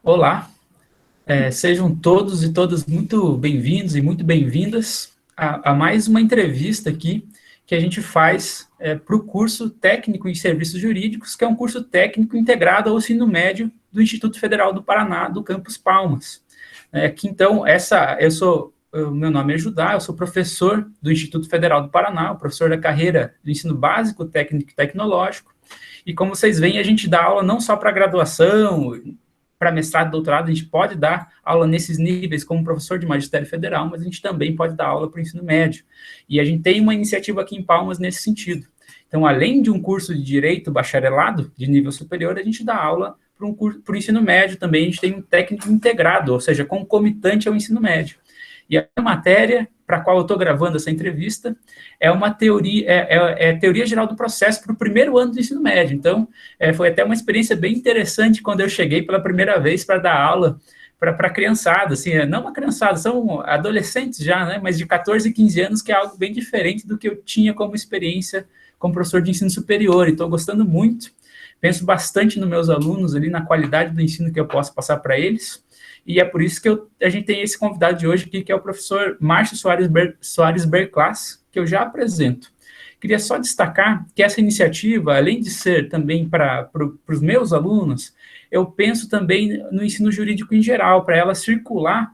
Olá, sejam todos e todas muito bem-vindos e muito bem-vindas a mais uma entrevista aqui que a gente faz para o curso técnico em serviços jurídicos, que é um curso técnico integrado ao ensino médio do Instituto Federal do Paraná, do Campus Palmas. Meu nome é Judá, eu sou professor do Instituto Federal do Paraná, professor da carreira do ensino básico, técnico e tecnológico, e como vocês veem, a gente dá aula não só para graduação, para mestrado, doutorado, a gente pode dar aula nesses níveis como professor de magistério federal, mas a gente também pode dar aula para o ensino médio. E a gente tem uma iniciativa aqui em Palmas nesse sentido. Então, além de um curso de direito bacharelado de nível superior, a gente dá aula para o ensino médio também, a gente tem um técnico integrado, ou seja, concomitante ao ensino médio. E a matéria para a qual eu estou gravando essa entrevista é uma teoria, teoria geral do processo para o primeiro ano do ensino médio. Então, foi até uma experiência bem interessante quando eu cheguei pela primeira vez para dar aula para a criançada, assim, não uma criançada, são adolescentes já, né, mas de 14 e 15 anos, que é algo bem diferente do que eu tinha como experiência como professor de ensino superior, e estou gostando muito, penso bastante nos meus alunos ali, na qualidade do ensino que eu posso passar para eles, e é por isso que a gente tem esse convidado de hoje aqui, que é o professor Márcio Soares Berclass, que eu já apresento. Queria só destacar que essa iniciativa, além de ser também para os meus alunos, eu penso também no ensino jurídico em geral, para ela circular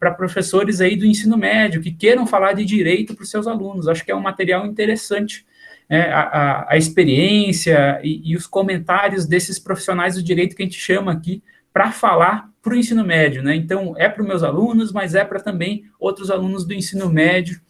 para professores aí do ensino médio, que queiram falar de direito para os seus alunos. Acho que é um material interessante, a experiência e os comentários desses profissionais do direito que a gente chama aqui, para falar para o ensino médio, né? Então, é para os meus alunos, mas é para também outros alunos do ensino médio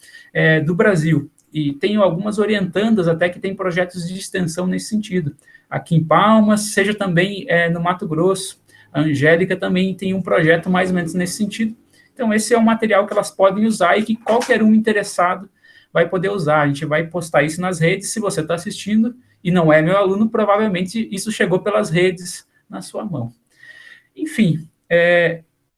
do Brasil. E tenho algumas orientandas até que têm projetos de extensão nesse sentido. Aqui em Palmas, seja também no Mato Grosso. A Angélica também tem um projeto mais ou menos nesse sentido. Então, esse é um material que elas podem usar e que qualquer um interessado vai poder usar. A gente vai postar isso nas redes. Se você está assistindo e não é meu aluno, provavelmente isso chegou pelas redes na sua mão. Enfim,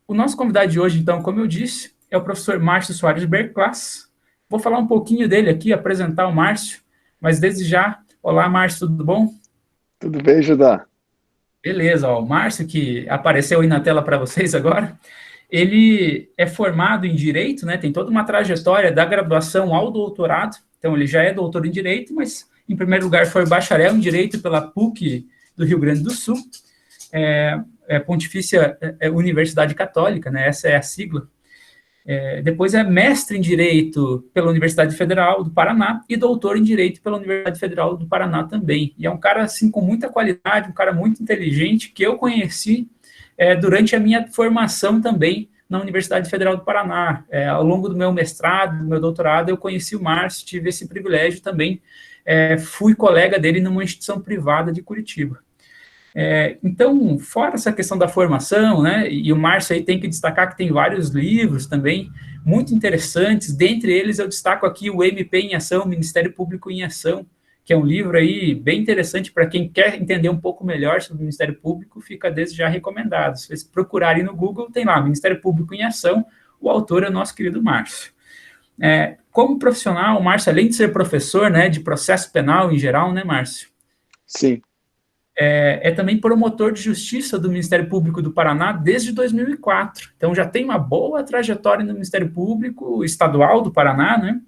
o nosso convidado de hoje, então, como eu disse, é o professor Márcio Soares Berclass. Vou falar um pouquinho dele aqui, apresentar o Márcio, mas desde já, olá, Márcio, tudo bom? Tudo bem, Judá? Beleza, ó, o Márcio, que apareceu aí na tela para vocês agora, ele é formado em Direito, né, tem toda uma trajetória da graduação ao doutorado, então ele já é doutor em Direito, mas, em primeiro lugar, foi bacharel em Direito pela PUC do Rio Grande do Sul, Pontifícia Universidade Católica, né, essa é a sigla. Depois é mestre em Direito pela Universidade Federal do Paraná e doutor em Direito pela Universidade Federal do Paraná também. E é um cara, assim, com muita qualidade, um cara muito inteligente, que eu conheci durante a minha formação também na Universidade Federal do Paraná. Ao longo do meu mestrado, do meu doutorado, eu conheci o Márcio, tive esse privilégio também, fui colega dele numa instituição privada de Curitiba. Então, fora essa questão da formação, né, e o Márcio aí tem que destacar que tem vários livros também muito interessantes, dentre eles eu destaco aqui o MP em Ação, Ministério Público em Ação, que é um livro aí bem interessante para quem quer entender um pouco melhor sobre o Ministério Público, fica desde já recomendado. Se vocês procurarem no Google, tem lá, Ministério Público em Ação, o autor é o nosso querido Márcio. Como profissional, o Márcio, além de ser professor, né, de processo penal em geral, né, Márcio? Sim. Também promotor de justiça do Ministério Público do Paraná desde 2004. Então, já tem uma boa trajetória no Ministério Público Estadual do Paraná, né?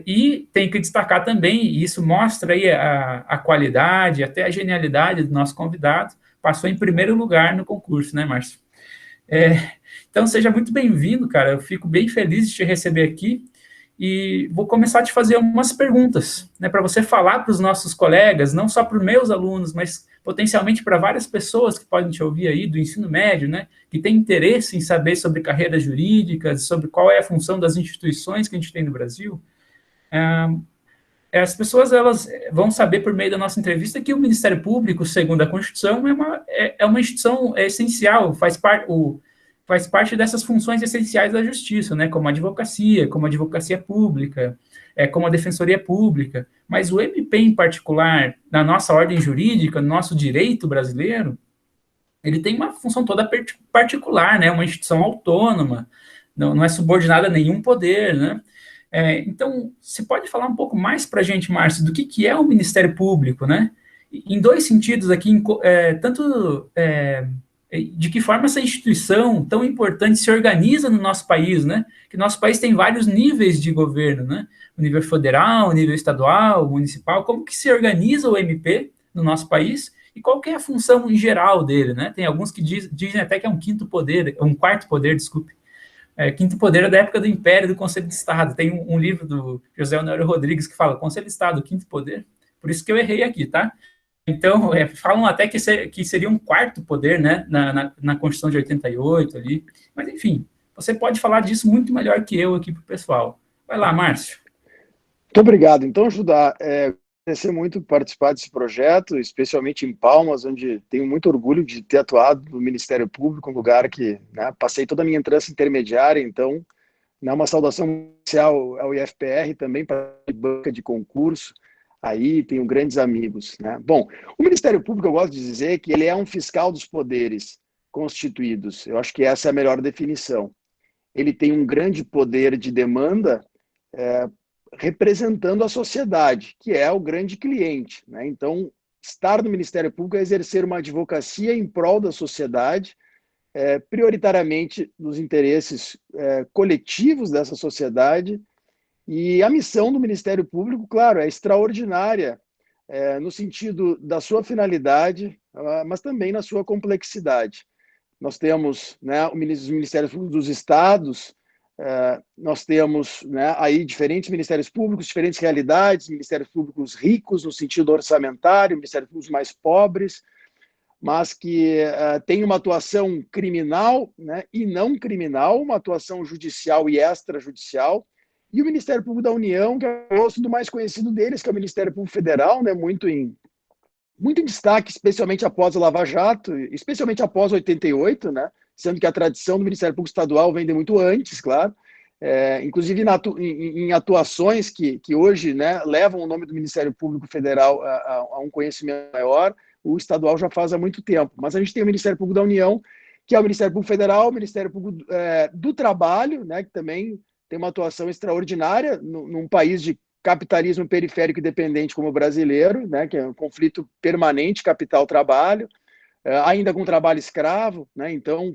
E tem que destacar também, e isso mostra aí a qualidade, até a genialidade do nosso convidado, passou em primeiro lugar no concurso, né, Márcio? Então, seja muito bem-vindo, cara, eu fico bem feliz de te receber aqui, e vou começar a te fazer algumas perguntas, né, para você falar para os nossos colegas, não só para os meus alunos, mas potencialmente para várias pessoas que podem te ouvir aí do ensino médio, né, que têm interesse em saber sobre carreiras jurídicas, sobre qual é a função das instituições que a gente tem no Brasil. As pessoas elas vão saber por meio da nossa entrevista que o Ministério Público, segundo a Constituição, é uma instituição essencial, faz parte dessas funções essenciais da justiça, né, como a advocacia pública, como a defensoria pública, mas o MP em particular, na nossa ordem jurídica, no nosso direito brasileiro, ele tem uma função toda particular, né, uma instituição autônoma, não é subordinada a nenhum poder, né. Então, você pode falar um pouco mais para a gente, Márcio, do que é o Ministério Público, né? Em dois sentidos aqui, tanto de que forma essa instituição tão importante se organiza no nosso país, né? Que nosso país tem vários níveis de governo, né? O nível federal, o nível estadual, municipal, como que se organiza o MP no nosso país e qual que é a função em geral dele, né? Tem alguns que dizem até que é um quinto poder, um quarto poder, desculpe. Quinto poder é da época do Império, do Conselho de Estado. Tem um livro do José Honório Rodrigues que fala Conselho de Estado, quinto poder. Por isso que eu errei aqui, tá? Então, falam até que seria um quarto poder, né, na Constituição de 88 ali. Mas, enfim, você pode falar disso muito melhor que eu aqui para o pessoal. Vai lá, Márcio. Muito obrigado. Então, Judá, agradecer muito por participar desse projeto, especialmente em Palmas, onde tenho muito orgulho de ter atuado no Ministério Público, um lugar que, né, passei toda a minha entrância intermediária, então, né, uma saudação inicial ao IFPR, também para a banca de concurso. Aí tenho grandes amigos, né? Bom, o Ministério Público, eu gosto de dizer que ele é um fiscal dos poderes constituídos. Eu acho que essa é a melhor definição. Ele tem um grande poder de demanda representando a sociedade, que é o grande cliente, né? Então, estar no Ministério Público é exercer uma advocacia em prol da sociedade, prioritariamente nos interesses coletivos dessa sociedade. E a missão do Ministério Público, claro, é extraordinária, no sentido da sua finalidade, mas também na sua complexidade. Nós temos, né, os Ministérios Públicos dos Estados, nós temos, né, aí diferentes Ministérios Públicos, diferentes realidades, Ministérios Públicos ricos no sentido orçamentário, Ministérios Públicos mais pobres, mas que tem uma atuação criminal, né, e não criminal, uma atuação judicial e extrajudicial. E o Ministério Público da União, que é o rosto do mais conhecido deles, que é o Ministério Público Federal, né, muito em destaque, especialmente após a Lava Jato, especialmente após 88, né, sendo que a tradição do Ministério Público Estadual vem de muito antes, claro, inclusive em atuações que hoje, né, levam o nome do Ministério Público Federal a um conhecimento maior, o estadual já faz há muito tempo. Mas a gente tem o Ministério Público da União, que é o Ministério Público Federal, o Ministério Público do Trabalho, né, que também tem uma atuação extraordinária num país de capitalismo periférico e dependente como o brasileiro, né, que é um conflito permanente capital-trabalho, ainda com trabalho escravo, né, então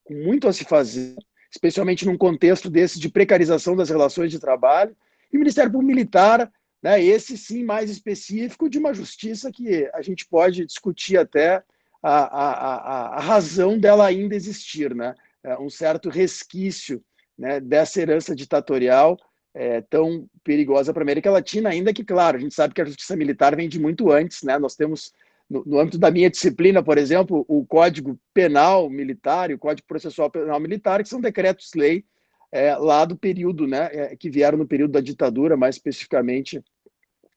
com muito a se fazer, especialmente num contexto desse de precarização das relações de trabalho. E o Ministério Público Militar, né, esse sim mais específico, de uma justiça que a gente pode discutir até a razão dela ainda existir, né, um certo resquício, né, dessa herança ditatorial tão perigosa para a América Latina, ainda que, claro, a gente sabe que a justiça militar vem de muito antes, né? Nós temos, no âmbito da minha disciplina, por exemplo, o Código Penal Militar e o Código Processual Penal Militar, que são decretos-lei lá do período, né, que vieram no período da ditadura, mais especificamente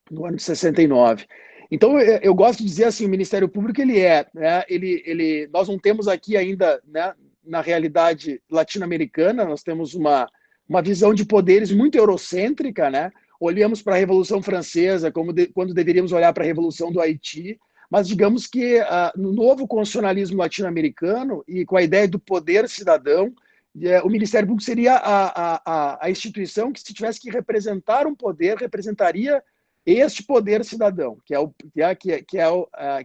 no ano de 69. Então, eu gosto de dizer assim, o Ministério Público, nós não temos aqui ainda, né, na realidade latino-americana, nós temos uma visão de poderes muito eurocêntrica, né? Olhamos para a Revolução Francesa quando deveríamos olhar para a Revolução do Haiti, mas digamos que no novo constitucionalismo latino-americano e com a ideia do poder cidadão, o Ministério Público seria a instituição que, se tivesse que representar um poder, representaria este poder cidadão,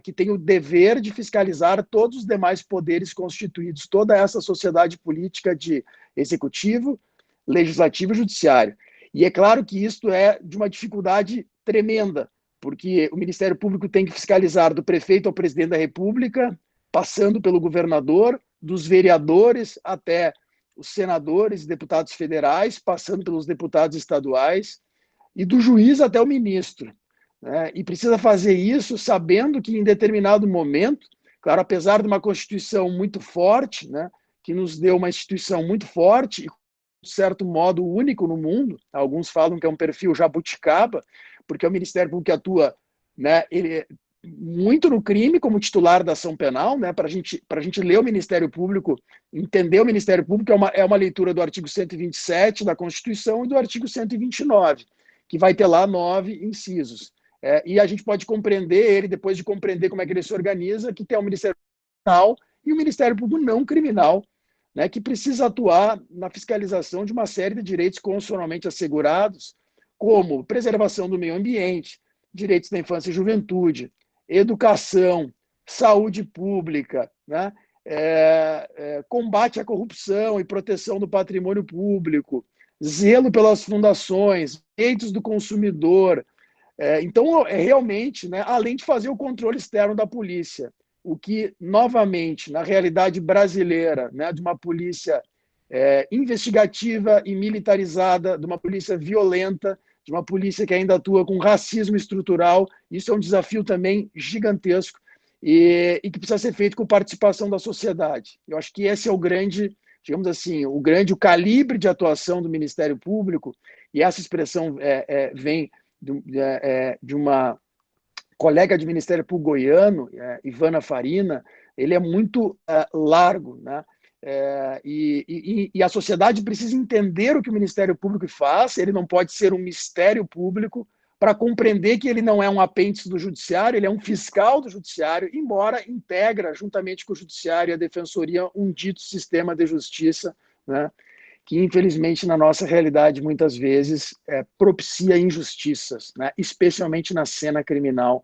que tem o dever de fiscalizar todos os demais poderes constituídos, toda essa sociedade política de executivo, legislativo e judiciário. E é claro que isto é de uma dificuldade tremenda, porque o Ministério Público tem que fiscalizar do prefeito ao presidente da República, passando pelo governador, dos vereadores até os senadores e deputados federais, passando pelos deputados estaduais, e do juiz até o ministro, né? E precisa fazer isso sabendo que em determinado momento, claro, apesar de uma Constituição muito forte, né, que nos deu uma instituição muito forte e, de certo modo, único no mundo, alguns falam que é um perfil jabuticaba, porque é o Ministério Público que atua, né, ele muito no crime como titular da ação penal, né, para a gente ler o Ministério Público, entender o Ministério Público é uma leitura do artigo 127 da Constituição e do artigo 129, que vai ter lá 9 incisos. E a gente pode compreender ele, depois de compreender como é que ele se organiza, que tem o Ministério Criminal e o Ministério Público não criminal, né, que precisa atuar na fiscalização de uma série de direitos constitucionalmente assegurados, como preservação do meio ambiente, direitos da infância e juventude, educação, saúde pública, né, combate à corrupção e proteção do patrimônio público, zelo pelas fundações, direitos do consumidor. Então, realmente, né, além de fazer o controle externo da polícia, o que, novamente, na realidade brasileira, né, de uma polícia investigativa e militarizada, de uma polícia violenta, de uma polícia que ainda atua com racismo estrutural, isso é um desafio também gigantesco e que precisa ser feito com participação da sociedade. Eu acho que esse é o grande, digamos assim, o calibre de atuação do Ministério Público, e essa expressão vem de uma colega de Ministério Público goiano, Ivana Farina. Ele é muito largo, né? E a sociedade precisa entender o que o Ministério Público faz. Ele não pode ser um mistério público, para compreender que ele não é um apêndice do Judiciário, ele é um fiscal do Judiciário, embora integra, juntamente com o Judiciário e a Defensoria, um dito sistema de justiça, né, que, infelizmente, na nossa realidade, muitas vezes, propicia injustiças, né, especialmente na cena criminal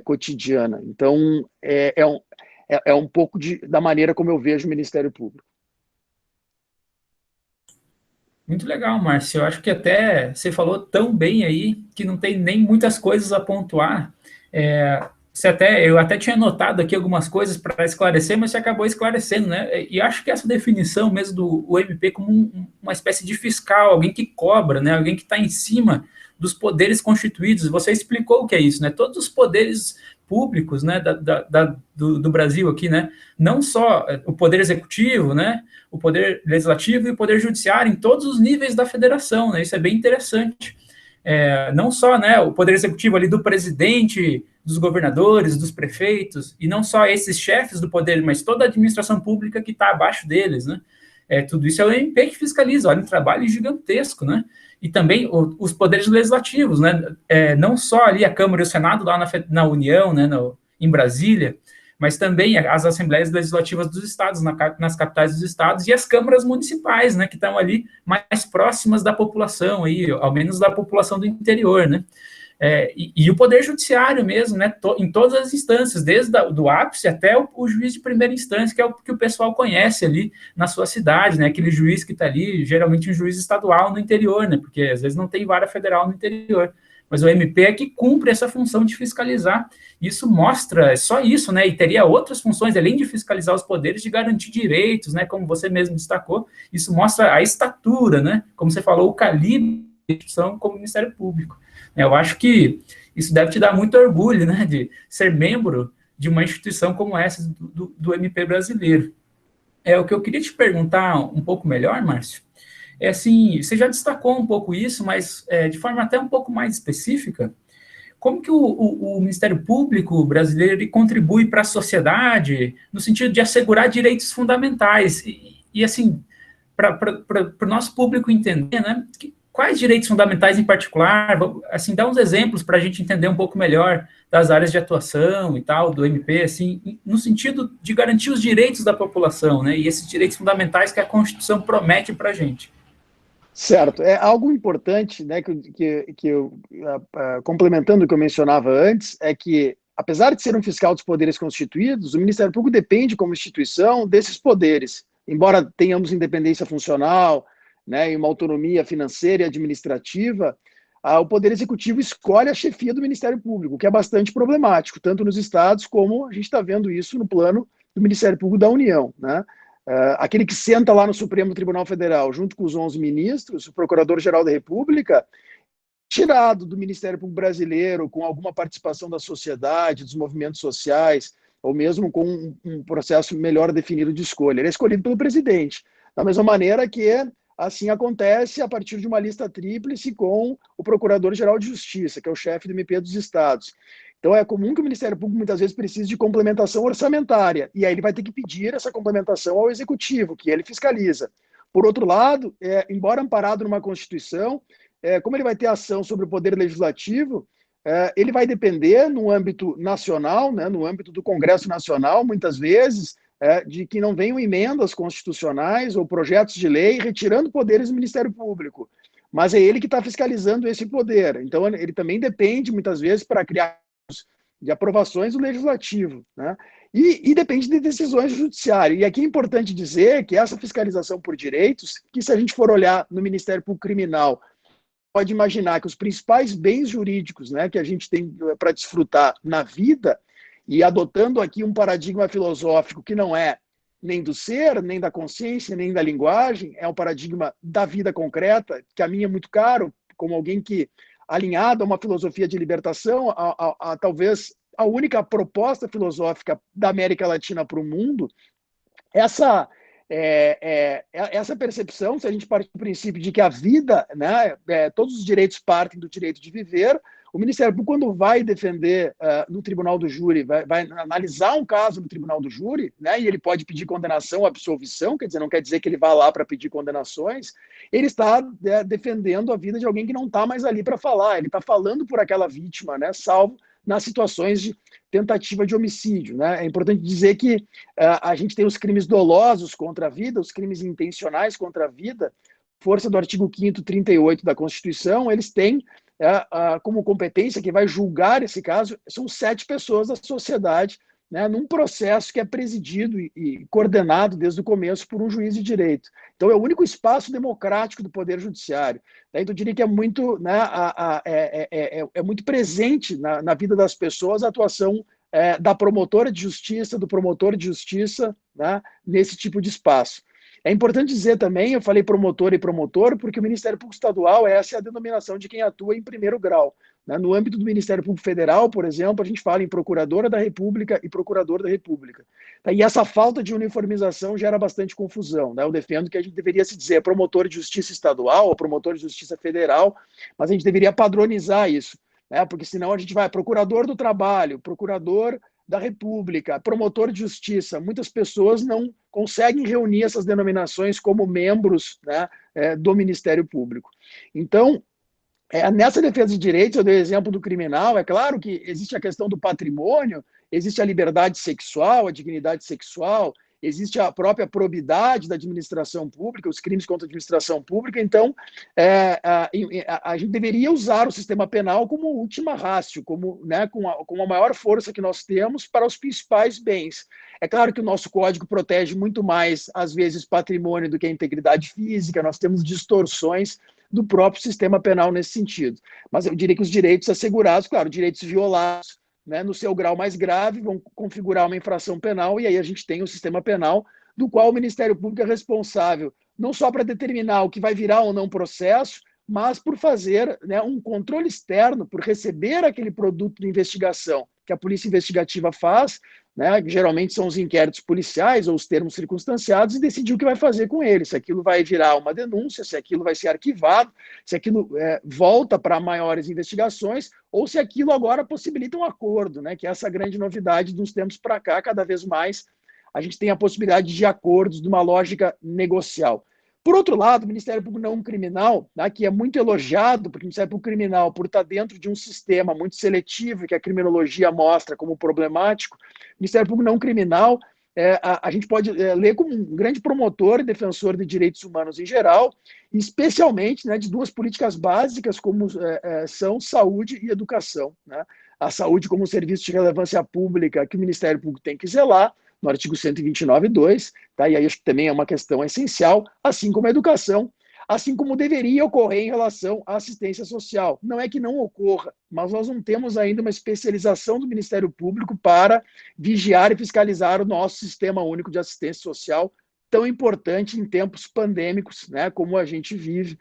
cotidiana. Então, é um pouco da maneira como eu vejo o Ministério Público. Muito legal, Márcio. Eu acho que até você falou tão bem aí que não tem nem muitas coisas a pontuar. Eu até tinha notado aqui algumas coisas para esclarecer, mas você acabou esclarecendo, né? E acho que essa definição mesmo do MP como uma espécie de fiscal, alguém que cobra, né? Alguém que está em cima dos poderes constituídos. Você explicou o que é isso, né? Todos os poderes públicos, né, do Brasil aqui, né? Não só o poder executivo, né? O poder legislativo e o poder judiciário em todos os níveis da federação, né? Isso é bem interessante. Não só, né, o poder executivo ali do presidente, dos governadores, dos prefeitos, e não só esses chefes do poder, mas toda a administração pública que está abaixo deles, né? Tudo isso é o MP que fiscaliza. Olha, um trabalho gigantesco, né? E também os poderes legislativos, né? Não só ali a Câmara e o Senado lá na União, né, em Brasília, mas também as assembleias legislativas dos estados, nas capitais dos estados, e as câmaras municipais, né, que estão ali mais próximas da população, aí, ao menos da população do interior, né? E o poder judiciário mesmo, né, em todas as instâncias, desde do ápice até o juiz de primeira instância, que é o que o pessoal conhece ali na sua cidade, né, aquele juiz que está ali, geralmente um juiz estadual no interior, né, porque às vezes não tem vara federal no interior. Mas o MP é que cumpre essa função de fiscalizar. Isso mostra, só isso, né? E teria outras funções, além de fiscalizar os poderes, de garantir direitos, né? Como você mesmo destacou. Isso mostra a estatura, né? Como você falou, o calibre da instituição como Ministério Público. Eu acho que isso deve te dar muito orgulho, né? De ser membro de uma instituição como essa do MP brasileiro. O que eu queria te perguntar um pouco melhor, Márcio, assim, você já destacou um pouco isso, mas de forma até um pouco mais específica, como que o Ministério Público brasileiro ele contribui para a sociedade no sentido de assegurar direitos fundamentais e assim, para o nosso público entender, né, quais direitos fundamentais em particular, assim, dá uns exemplos para a gente entender um pouco melhor das áreas de atuação e tal, do MP, assim, no sentido de garantir os direitos da população, né, e esses direitos fundamentais que a Constituição promete para a gente. Certo. É algo importante, né, complementando o que eu mencionava antes, é que, apesar de ser um fiscal dos poderes constituídos, o Ministério Público depende, como instituição, desses poderes. Embora tenhamos independência funcional, né, e uma autonomia financeira e administrativa, o Poder Executivo escolhe a chefia do Ministério Público, o que é bastante problemático, tanto nos estados como a gente está vendo isso no plano do Ministério Público da União, né? Aquele que senta lá no Supremo Tribunal Federal, junto com os 11 ministros, o Procurador-Geral da República, tirado do Ministério Público Brasileiro, com alguma participação da sociedade, dos movimentos sociais, ou mesmo com um processo melhor definido de escolha. Ele é escolhido pelo presidente. Da mesma maneira que assim acontece a partir de uma lista tríplice com o Procurador-Geral de Justiça, que é o chefe do MP dos estados. Então, é comum que o Ministério Público muitas vezes precise de complementação orçamentária, e aí ele vai ter que pedir essa complementação ao Executivo, que ele fiscaliza. Por outro lado, embora amparado numa Constituição, como ele vai ter ação sobre o Poder Legislativo, ele vai depender no âmbito nacional, né, no âmbito do Congresso Nacional, muitas vezes, de que não venham emendas constitucionais ou projetos de lei retirando poderes do Ministério Público. Mas é ele que está fiscalizando esse poder. Então, ele também depende, muitas vezes, para criar de aprovações do Legislativo, né? E depende de decisões do judiciário. E aqui é importante dizer que essa fiscalização por direitos, que se a gente for olhar no Ministério Público Criminal, pode imaginar que os principais bens jurídicos, né, que a gente tem para desfrutar na vida, e adotando aqui um paradigma filosófico que não é nem do ser, nem da consciência, nem da linguagem, é um paradigma da vida concreta, que a mim é muito caro, como alguém que, alinhado a uma filosofia de libertação, a talvez a única proposta filosófica da América Latina para o mundo, essa percepção, se a gente partir do princípio de que a vida, né, todos os direitos partem do direito de viver, o Ministério Público, quando vai defender no tribunal do júri, vai analisar um caso no tribunal do júri, né, e ele pode pedir condenação ou absolvição, quer dizer, não quer dizer que ele vá lá para pedir condenações, ele está defendendo a vida de alguém que não está mais ali para falar, ele está falando por aquela vítima, né, salvo nas situações de tentativa de homicídio, né? É importante dizer que a gente tem os crimes dolosos contra a vida, os crimes intencionais contra a vida, força do artigo 5º, 38 da Constituição, eles têm como competência, que vai julgar esse caso, são 7 pessoas da sociedade, né, num processo que é presidido e coordenado desde o começo por um juiz de direito. Então, é o único espaço democrático do Poder Judiciário. Então, eu diria que é muito, né, é muito presente na vida das pessoas a atuação da promotora de justiça, do promotor de justiça, né, nesse tipo de espaço. É importante dizer também, eu falei promotor e promotor, porque o Ministério Público Estadual, essa é a denominação de quem atua em primeiro grau. No âmbito do Ministério Público Federal, por exemplo, a gente fala em Procuradora da República e Procurador da República. E essa falta de uniformização gera bastante confusão. Eu defendo que a gente deveria se dizer promotor de justiça estadual ou promotor de justiça federal, mas a gente deveria padronizar isso, porque senão a gente vai procurador do trabalho, procurador da República, promotor de justiça. Muitas pessoas não conseguem reunir essas denominações como membros, né, do Ministério Público. Então, nessa defesa de direitos, eu dei o exemplo do criminal, é claro que existe a questão do patrimônio, existe a liberdade sexual, a dignidade sexual, existe a própria probidade da administração pública, os crimes contra a administração pública, então a gente deveria usar o sistema penal como última ratio, como, né, com a maior força que nós temos para os principais bens. É claro que o nosso código protege muito mais, às vezes, patrimônio do que a integridade física, nós temos distorções do próprio sistema penal nesse sentido. Mas eu diria que os direitos assegurados, claro, direitos violados, né, no seu grau mais grave, vão configurar uma infração penal, e aí a gente tem o sistema penal, do qual o Ministério Público é responsável, não só para determinar o que vai virar ou não processo, mas por fazer, né, um controle externo, por receber aquele produto de investigação que a Polícia Investigativa faz, né, que geralmente são os inquéritos policiais ou os termos circunstanciados, e decidir o que vai fazer com ele, se aquilo vai virar uma denúncia, se aquilo vai ser arquivado, se aquilo volta para maiores investigações, ou se aquilo agora possibilita um acordo, né, que é essa grande novidade dos tempos para cá, cada vez mais a gente tem a possibilidade de acordos, de uma lógica negocial. Por outro lado, o Ministério Público Não Criminal, né, que é muito elogiado, porque o Ministério Público Criminal, por estar dentro de um sistema muito seletivo, que a criminologia mostra como problemático, o Ministério Público Não Criminal, a gente pode ler como um grande promotor e defensor de direitos humanos em geral, especialmente, né, de 2 políticas básicas, como são saúde e educação. Né? A saúde como um serviço de relevância pública que o Ministério Público tem que zelar, no artigo 129.2, tá? E aí acho que também é uma questão essencial, assim como a educação, assim como deveria ocorrer em relação à assistência social. Não é que não ocorra, mas nós não temos ainda uma especialização do Ministério Público para vigiar e fiscalizar o nosso sistema único de assistência social, tão importante em tempos pandêmicos, né, como a gente vive.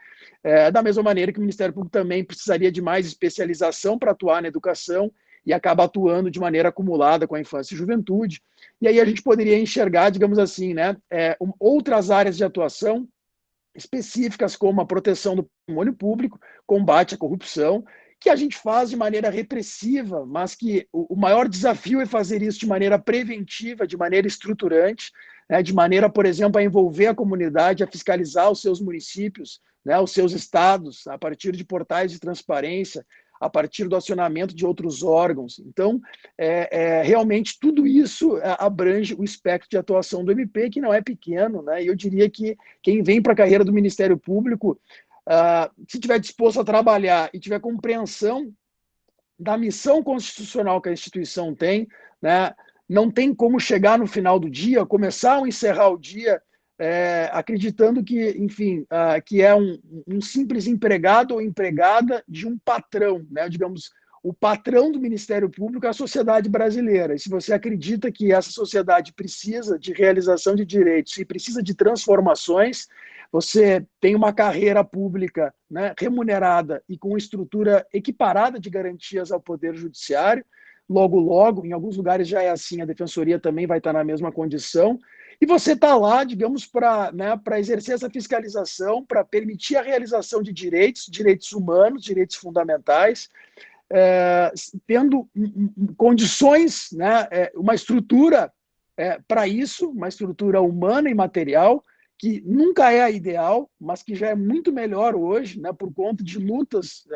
Da mesma maneira que o Ministério Público também precisaria de mais especialização para atuar na educação, e acaba atuando de maneira acumulada com a infância e juventude. E aí a gente poderia enxergar, digamos assim, né, outras áreas de atuação específicas, como a proteção do patrimônio público, combate à corrupção, que a gente faz de maneira repressiva, mas que o maior desafio é fazer isso de maneira preventiva, de maneira estruturante, né, de maneira, por exemplo, a envolver a comunidade, a fiscalizar os seus municípios, né, os seus estados, a partir de portais de transparência, a partir do acionamento de outros órgãos. Então, realmente, tudo isso abrange o espectro de atuação do MP, que não é pequeno, né? E eu diria que quem vem para a carreira do Ministério Público, se estiver disposto a trabalhar e tiver compreensão da missão constitucional que a instituição tem, né, não tem como chegar no final do dia, começar ou encerrar o dia acreditando que, enfim, que é um simples empregado ou empregada de um patrão, né? Digamos, o patrão do Ministério Público é a sociedade brasileira. E se você acredita que essa sociedade precisa de realização de direitos e precisa de transformações, você tem uma carreira pública, né, remunerada e com estrutura equiparada de garantias ao Poder Judiciário, logo, logo, em alguns lugares já é assim, a Defensoria também vai estar na mesma condição, e você está lá, digamos, para exercer essa fiscalização, para permitir a realização de direitos humanos, direitos fundamentais, tendo condições, né, uma estrutura para isso, uma estrutura humana e material, que nunca é a ideal, mas que já é muito melhor hoje, né, por conta de lutas,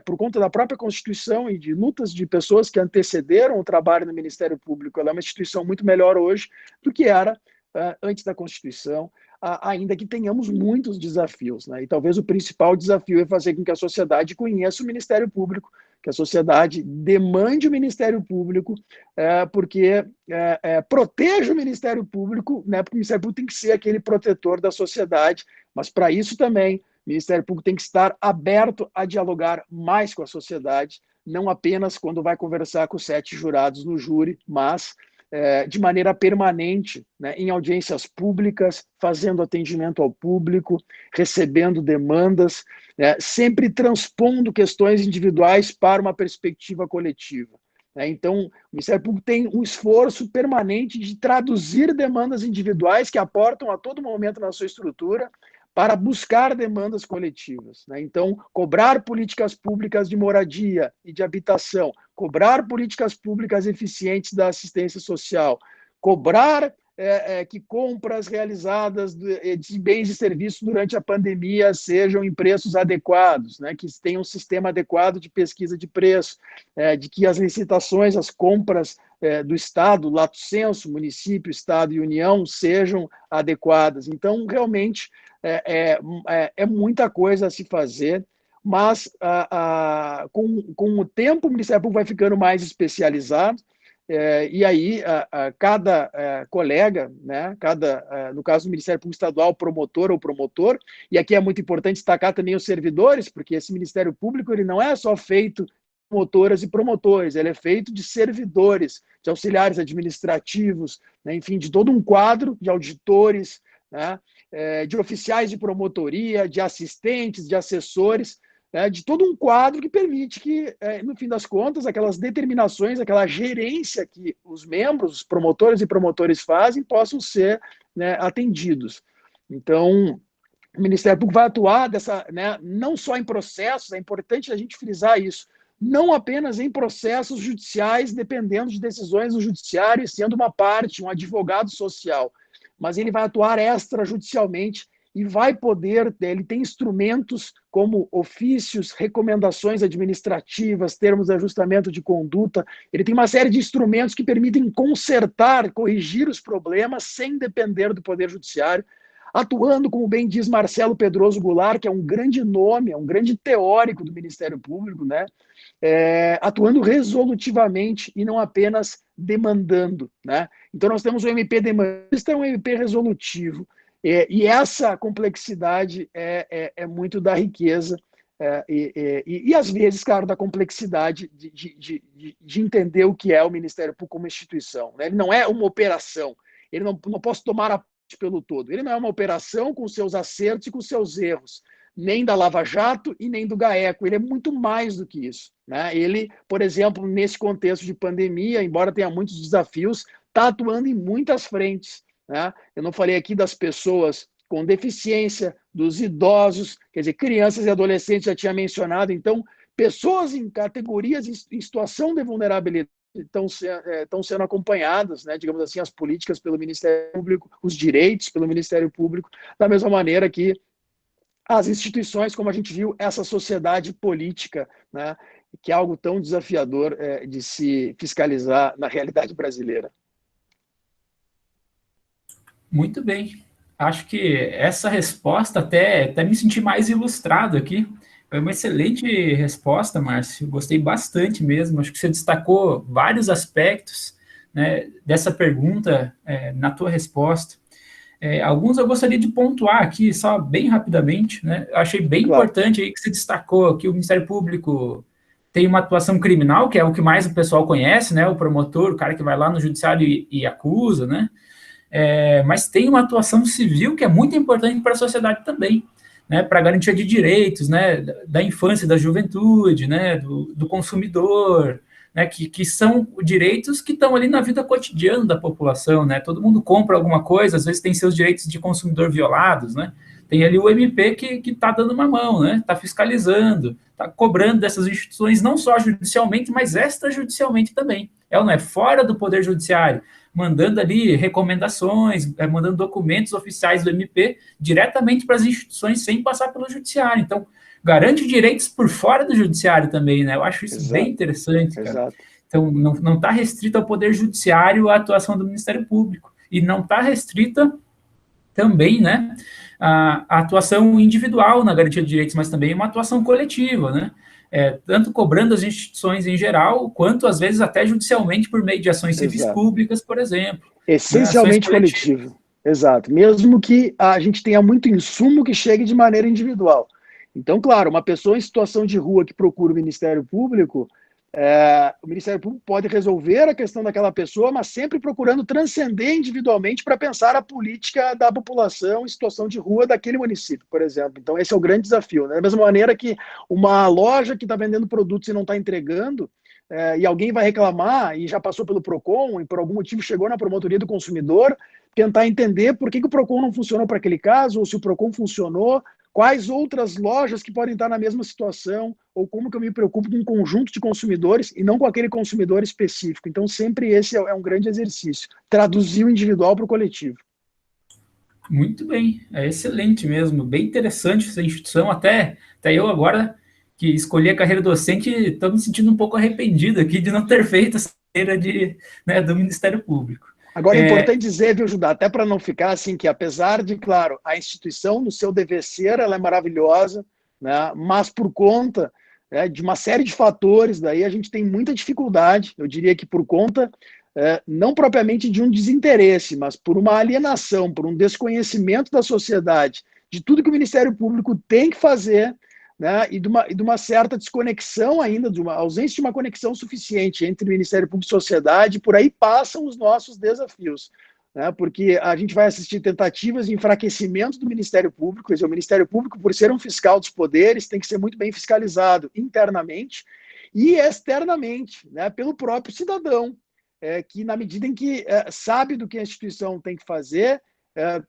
por conta da própria Constituição e de lutas de pessoas que antecederam o trabalho no Ministério Público. Ela é uma instituição muito melhor hoje do que era antes da Constituição, ainda que tenhamos muitos desafios, né? E talvez o principal desafio é fazer com que a sociedade conheça o Ministério Público, que a sociedade demande o Ministério Público, porque proteja o Ministério Público, né? Porque o Ministério Público tem que ser aquele protetor da sociedade, mas para isso também o Ministério Público tem que estar aberto a dialogar mais com a sociedade, não apenas quando vai conversar com os 7 jurados no júri, mas de maneira permanente, né, em audiências públicas, fazendo atendimento ao público, recebendo demandas, sempre transpondo questões individuais para uma perspectiva coletiva. Então, o Ministério Público tem um esforço permanente de traduzir demandas individuais que aportam a todo momento na sua estrutura para buscar demandas coletivas. Então, cobrar políticas públicas de moradia e de habitação, cobrar políticas públicas eficientes da assistência social, cobrar que compras realizadas de bens e serviços durante a pandemia sejam em preços adequados, né, que tenham um sistema adequado de pesquisa de preço, de que as licitações, as compras do Estado, lato sensu, município, Estado e União, sejam adequadas. Então, realmente, é muita coisa a se fazer, mas com o tempo o Ministério Público vai ficando mais especializado, e aí cada colega, né, no caso do Ministério Público Estadual, promotor ou promotor, e aqui é muito importante destacar também os servidores, porque esse Ministério Público ele não é só feito de promotoras e promotores, ele é feito de servidores, de auxiliares administrativos, né, enfim, de todo um quadro de auditores, né, de oficiais de promotoria, de assistentes, de assessores, de todo um quadro que permite que, no fim das contas, aquelas determinações, aquela gerência que os membros, os promotores e promotores fazem, possam ser, né, atendidos. Então, o Ministério Público vai atuar não só em processos, é importante a gente frisar isso, não apenas em processos judiciais, dependendo de decisões do judiciário e sendo uma parte, um advogado social, mas ele vai atuar extrajudicialmente e vai poder, ele tem instrumentos como ofícios, recomendações administrativas, termos de ajustamento de conduta, ele tem uma série de instrumentos que permitem consertar, corrigir os problemas sem depender do Poder Judiciário, atuando, como bem diz Marcelo Pedroso Goulart, que é um grande nome, é um grande teórico do Ministério Público, né? Atuando resolutivamente e não apenas demandando, né? Então nós temos o MP demandista e um MP resolutivo, e essa complexidade é muito da riqueza e às vezes, claro, da complexidade de entender o que é o Ministério Público como instituição, né? Ele não é uma operação, ele não posso tomar a parte pelo todo, ele não é uma operação com seus acertos e com seus erros, nem da Lava Jato e nem do GAECO, ele é muito mais do que isso, né? Ele, por exemplo, nesse contexto de pandemia, embora tenha muitos desafios, está atuando em muitas frentes, né? Eu não falei aqui das pessoas com deficiência, dos idosos, quer dizer, crianças e adolescentes, já tinha mencionado, então, pessoas em categorias em situação de vulnerabilidade estão sendo acompanhadas, né, digamos assim, as políticas pelo Ministério Público, os direitos pelo Ministério Público, da mesma maneira que as instituições, como a gente viu, essa sociedade política, né, que é algo tão desafiador de se fiscalizar na realidade brasileira. Muito bem. Acho que essa resposta até me senti mais ilustrado aqui. Foi uma excelente resposta, Márcio. Gostei bastante mesmo. Acho que você destacou vários aspectos né, dessa pergunta, na tua resposta. Alguns eu gostaria de pontuar aqui, só bem rapidamente, né? Eu achei bem Claro. importante aí que você destacou que o Ministério Público tem uma atuação criminal, que é o que mais o pessoal conhece, né? O promotor, o cara que vai lá no judiciário e acusa, né? Mas tem uma atuação civil que é muito importante para a sociedade também, né? Para a garantia de direitos, né? Da infância e da juventude, né? Do consumidor, né, que são direitos que estão ali na vida cotidiana da população, né? Todo mundo compra alguma coisa, às vezes tem seus direitos de consumidor violados, né? Tem ali o MP que está dando uma mão, né? Está fiscalizando, está cobrando dessas instituições, não só judicialmente, mas extrajudicialmente também. Ou não é? Fora do Poder Judiciário, mandando ali recomendações, mandando documentos oficiais do MP diretamente para as instituições sem passar pelo Judiciário. Então, garante direitos por fora do judiciário também, né? Eu acho isso bem Exato. interessante, cara. Exato. Então, não está restrito ao Poder Judiciário a atuação do Ministério Público. E não está restrita também, né, a atuação individual na garantia de direitos, mas também uma atuação coletiva, né? Tanto cobrando as instituições em geral, quanto às vezes até judicialmente por meio de ações civis Exato. públicas, por exemplo. Né? Ações Essencialmente coletivas. coletivo. Exato. Mesmo que a gente tenha muito insumo que chegue de maneira individual. Então, claro, uma pessoa em situação de rua que procura o Ministério Público, o Ministério Público pode resolver a questão daquela pessoa, mas sempre procurando transcender individualmente para pensar a política da população em situação de rua daquele município, por exemplo. Então, esse é o grande desafio. Né? Da mesma maneira que uma loja que está vendendo produtos e não está entregando, e alguém vai reclamar e já passou pelo PROCON e por algum motivo chegou na promotoria do consumidor, tentar entender por que o PROCON não funcionou para aquele caso, ou se o PROCON funcionou, quais outras lojas que podem estar na mesma situação, ou como que eu me preocupo com um conjunto de consumidores e não com aquele consumidor específico. Então, sempre esse é um grande exercício, traduzir o individual para o coletivo. Muito bem, é excelente mesmo, bem interessante essa instituição, até eu agora que escolhi a carreira docente, estou me sentindo um pouco arrependido aqui de não ter feito essa carreira do Ministério Público. Agora, é importante dizer, viu, Judá, até para não ficar assim, que apesar de, claro, a instituição, no seu dever ser, ela é maravilhosa, né, mas por conta, né, de uma série de fatores, daí a gente tem muita dificuldade, eu diria que por conta, não propriamente de um desinteresse, mas por uma alienação, por um desconhecimento da sociedade, de tudo que o Ministério Público tem que fazer, né, e de uma certa desconexão ainda, de uma ausência de uma conexão suficiente entre o Ministério Público e a sociedade, por aí passam os nossos desafios, né, porque a gente vai assistir tentativas de enfraquecimento do Ministério Público, quer dizer, o Ministério Público, por ser um fiscal dos poderes, tem que ser muito bem fiscalizado internamente e externamente, né, pelo próprio cidadão, que na medida em que sabe do que a instituição tem que fazer,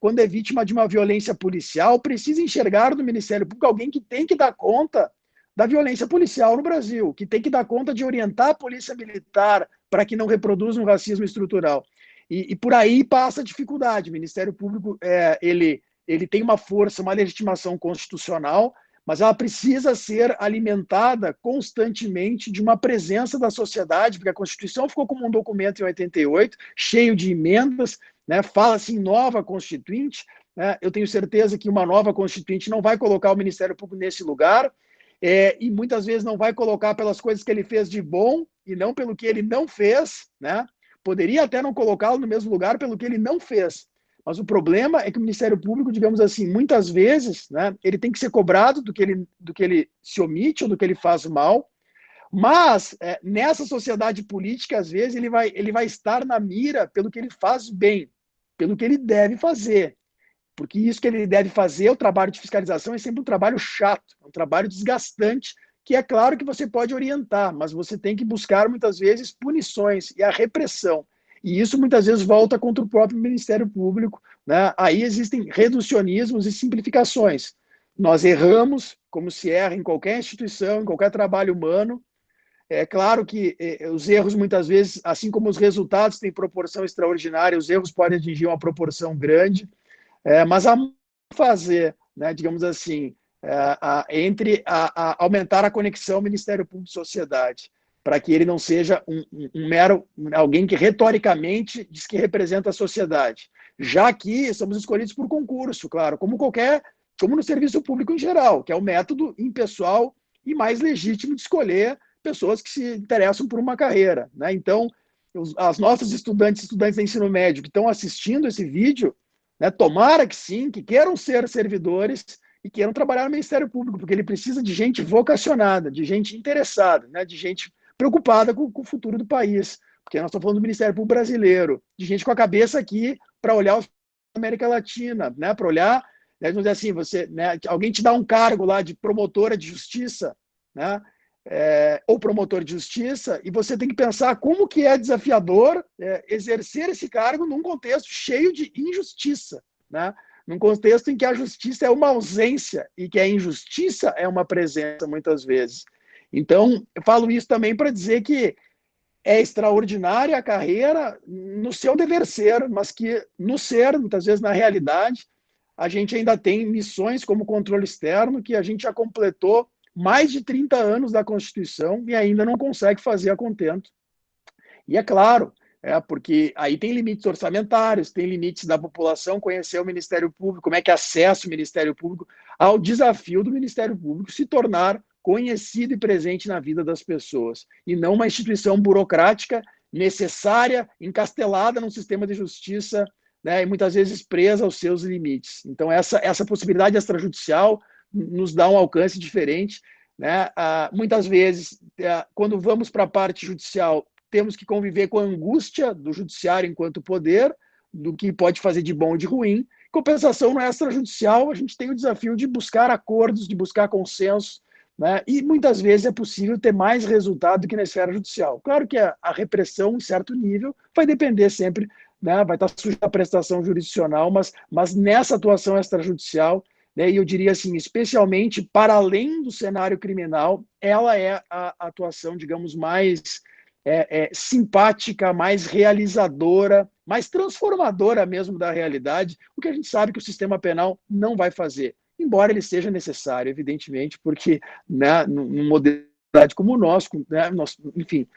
quando é vítima de uma violência policial, precisa enxergar no Ministério Público alguém que tem que dar conta da violência policial no Brasil, que tem que dar conta de orientar a polícia militar para que não reproduza um racismo estrutural. E por aí passa a dificuldade. O Ministério Público ele tem uma força, uma legitimação constitucional, mas ela precisa ser alimentada constantemente de uma presença da sociedade, porque a Constituição ficou como um documento em 88, cheio de emendas, né? Fala-se em nova Constituinte, né? Eu tenho certeza que uma nova Constituinte não vai colocar o Ministério Público nesse lugar, e muitas vezes não vai colocar pelas coisas que ele fez de bom e não pelo que ele não fez, né? Poderia até não colocá-lo no mesmo lugar pelo que ele não fez. Mas o problema é que o Ministério Público, digamos assim, muitas vezes, né, ele tem que ser cobrado do que ele se omite ou do que ele faz mal, mas nessa sociedade política, às vezes, ele vai estar na mira pelo que ele faz bem, pelo que ele deve fazer. Porque isso que ele deve fazer, o trabalho de fiscalização, é sempre um trabalho chato, um trabalho desgastante, que é claro que você pode orientar, mas você tem que buscar, muitas vezes, punições e a repressão. E isso, muitas vezes, volta contra o próprio Ministério Público, né? Aí existem reducionismos e simplificações. Nós erramos, como se erra em qualquer instituição, em qualquer trabalho humano. É claro que os erros, muitas vezes, assim como os resultados têm proporção extraordinária, os erros podem atingir uma proporção grande, mas a fazer, né, digamos assim, entre aumentar a conexão Ministério Público-sociedade, para que ele não seja um mero alguém que retoricamente diz que representa a sociedade. Já aqui somos escolhidos por concurso, claro, como no serviço público em geral, que é o método impessoal e mais legítimo de escolher pessoas que se interessam por uma carreira, né? Então, as nossas estudantes do ensino médio que estão assistindo esse vídeo, né, tomara que sim, que queiram ser servidores e queiram trabalhar no Ministério Público, porque ele precisa de gente vocacionada, de gente interessada, né, de gente preocupada com o futuro do país, porque nós estamos falando do Ministério Público brasileiro, de gente com a cabeça aqui para olhar a América Latina, né, para olhar, né, vamos dizer assim, você, né, alguém te dá um cargo lá de promotora de justiça, né, ou promotor de justiça, e você tem que pensar como que é desafiador exercer esse cargo num contexto cheio de injustiça, né? Num contexto em que a justiça é uma ausência e que a injustiça é uma presença, muitas vezes. Então, eu falo isso também para dizer que é extraordinária a carreira no seu dever ser, mas que no ser, muitas vezes na realidade, a gente ainda tem missões como controle externo que a gente já completou mais de 30 anos da Constituição e ainda não consegue fazer a contento. E é claro, porque aí tem limites orçamentários, tem limites da população conhecer o Ministério Público, como é que acessa o Ministério Público, ao desafio do Ministério Público se tornar conhecido e presente na vida das pessoas, e não uma instituição burocrática necessária, encastelada num sistema de justiça, né, e muitas vezes presa aos seus limites. Então, essa possibilidade extrajudicial nos dá um alcance diferente, né? Muitas vezes, quando vamos para a parte judicial, temos que conviver com a angústia do judiciário enquanto poder, do que pode fazer de bom ou de ruim. Em compensação, no extrajudicial, a gente tem o desafio de buscar acordos, de buscar consenso, né? E muitas vezes é possível ter mais resultado do que na esfera judicial. Claro que a repressão, em certo nível, vai depender sempre, né? Vai estar sujeita à prestação jurisdicional, mas nessa atuação extrajudicial, né, e eu diria assim, especialmente para além do cenário criminal, ela é a atuação, digamos, mais simpática, mais realizadora, mais transformadora mesmo da realidade, o que a gente sabe que o sistema penal não vai fazer, embora ele seja necessário, evidentemente, porque, né, num modelo como o nosso, né, enfim,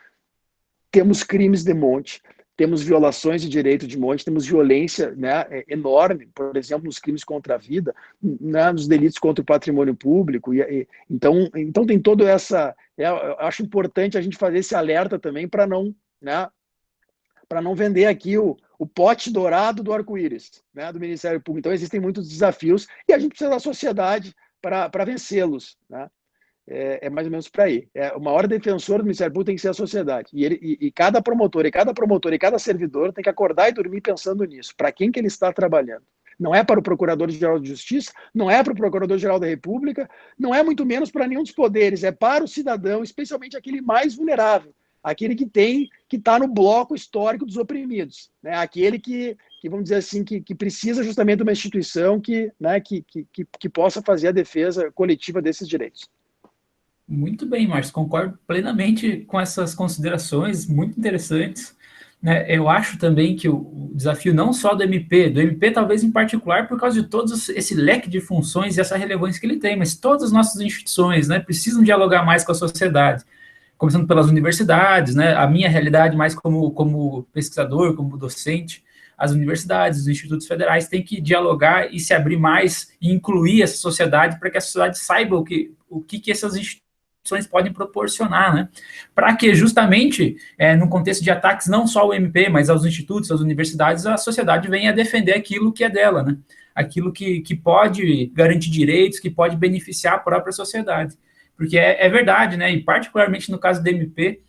temos crimes de monte, temos violações de direito de monte, temos violência, né, enorme, por exemplo, nos crimes contra a vida, né, nos delitos contra o patrimônio público. Então tem todo essa... eu acho importante a gente fazer esse alerta também para não, né, para não vender aqui o pote dourado do arco-íris, né, do Ministério Público. Então existem muitos desafios e a gente precisa da sociedade para vencê-los, né? Mais ou menos por aí. O maior defensor do Ministério Público tem que ser a sociedade. E cada promotor, e cada servidor tem que acordar e dormir pensando nisso. Para quem que ele está trabalhando? Não é para o Procurador-Geral de Justiça, não é para o Procurador-Geral da República, não é muito menos para nenhum dos poderes, é para o cidadão, especialmente aquele mais vulnerável, aquele que está no bloco histórico dos oprimidos, né? Aquele que vamos dizer assim, que precisa justamente de uma instituição né, que possa fazer a defesa coletiva desses direitos. Muito bem, Márcio, concordo plenamente com essas considerações, muito interessantes. Né? Eu acho também que o desafio não só do MP talvez em particular por causa de todo esse leque de funções e essa relevância que ele tem, mas todas as nossas instituições, né, precisam dialogar mais com a sociedade, começando pelas universidades, né, a minha realidade mais como pesquisador, como docente, as universidades, os institutos federais têm que dialogar e se abrir mais e incluir essa sociedade para que a sociedade saiba o que essas instituições podem proporcionar, né? Para que justamente, no contexto de ataques não só ao MP, mas aos institutos, às universidades, a sociedade venha defender aquilo que é dela, né? Aquilo que pode garantir direitos, que pode beneficiar a própria sociedade. Porque é verdade, né? E particularmente no caso do MP,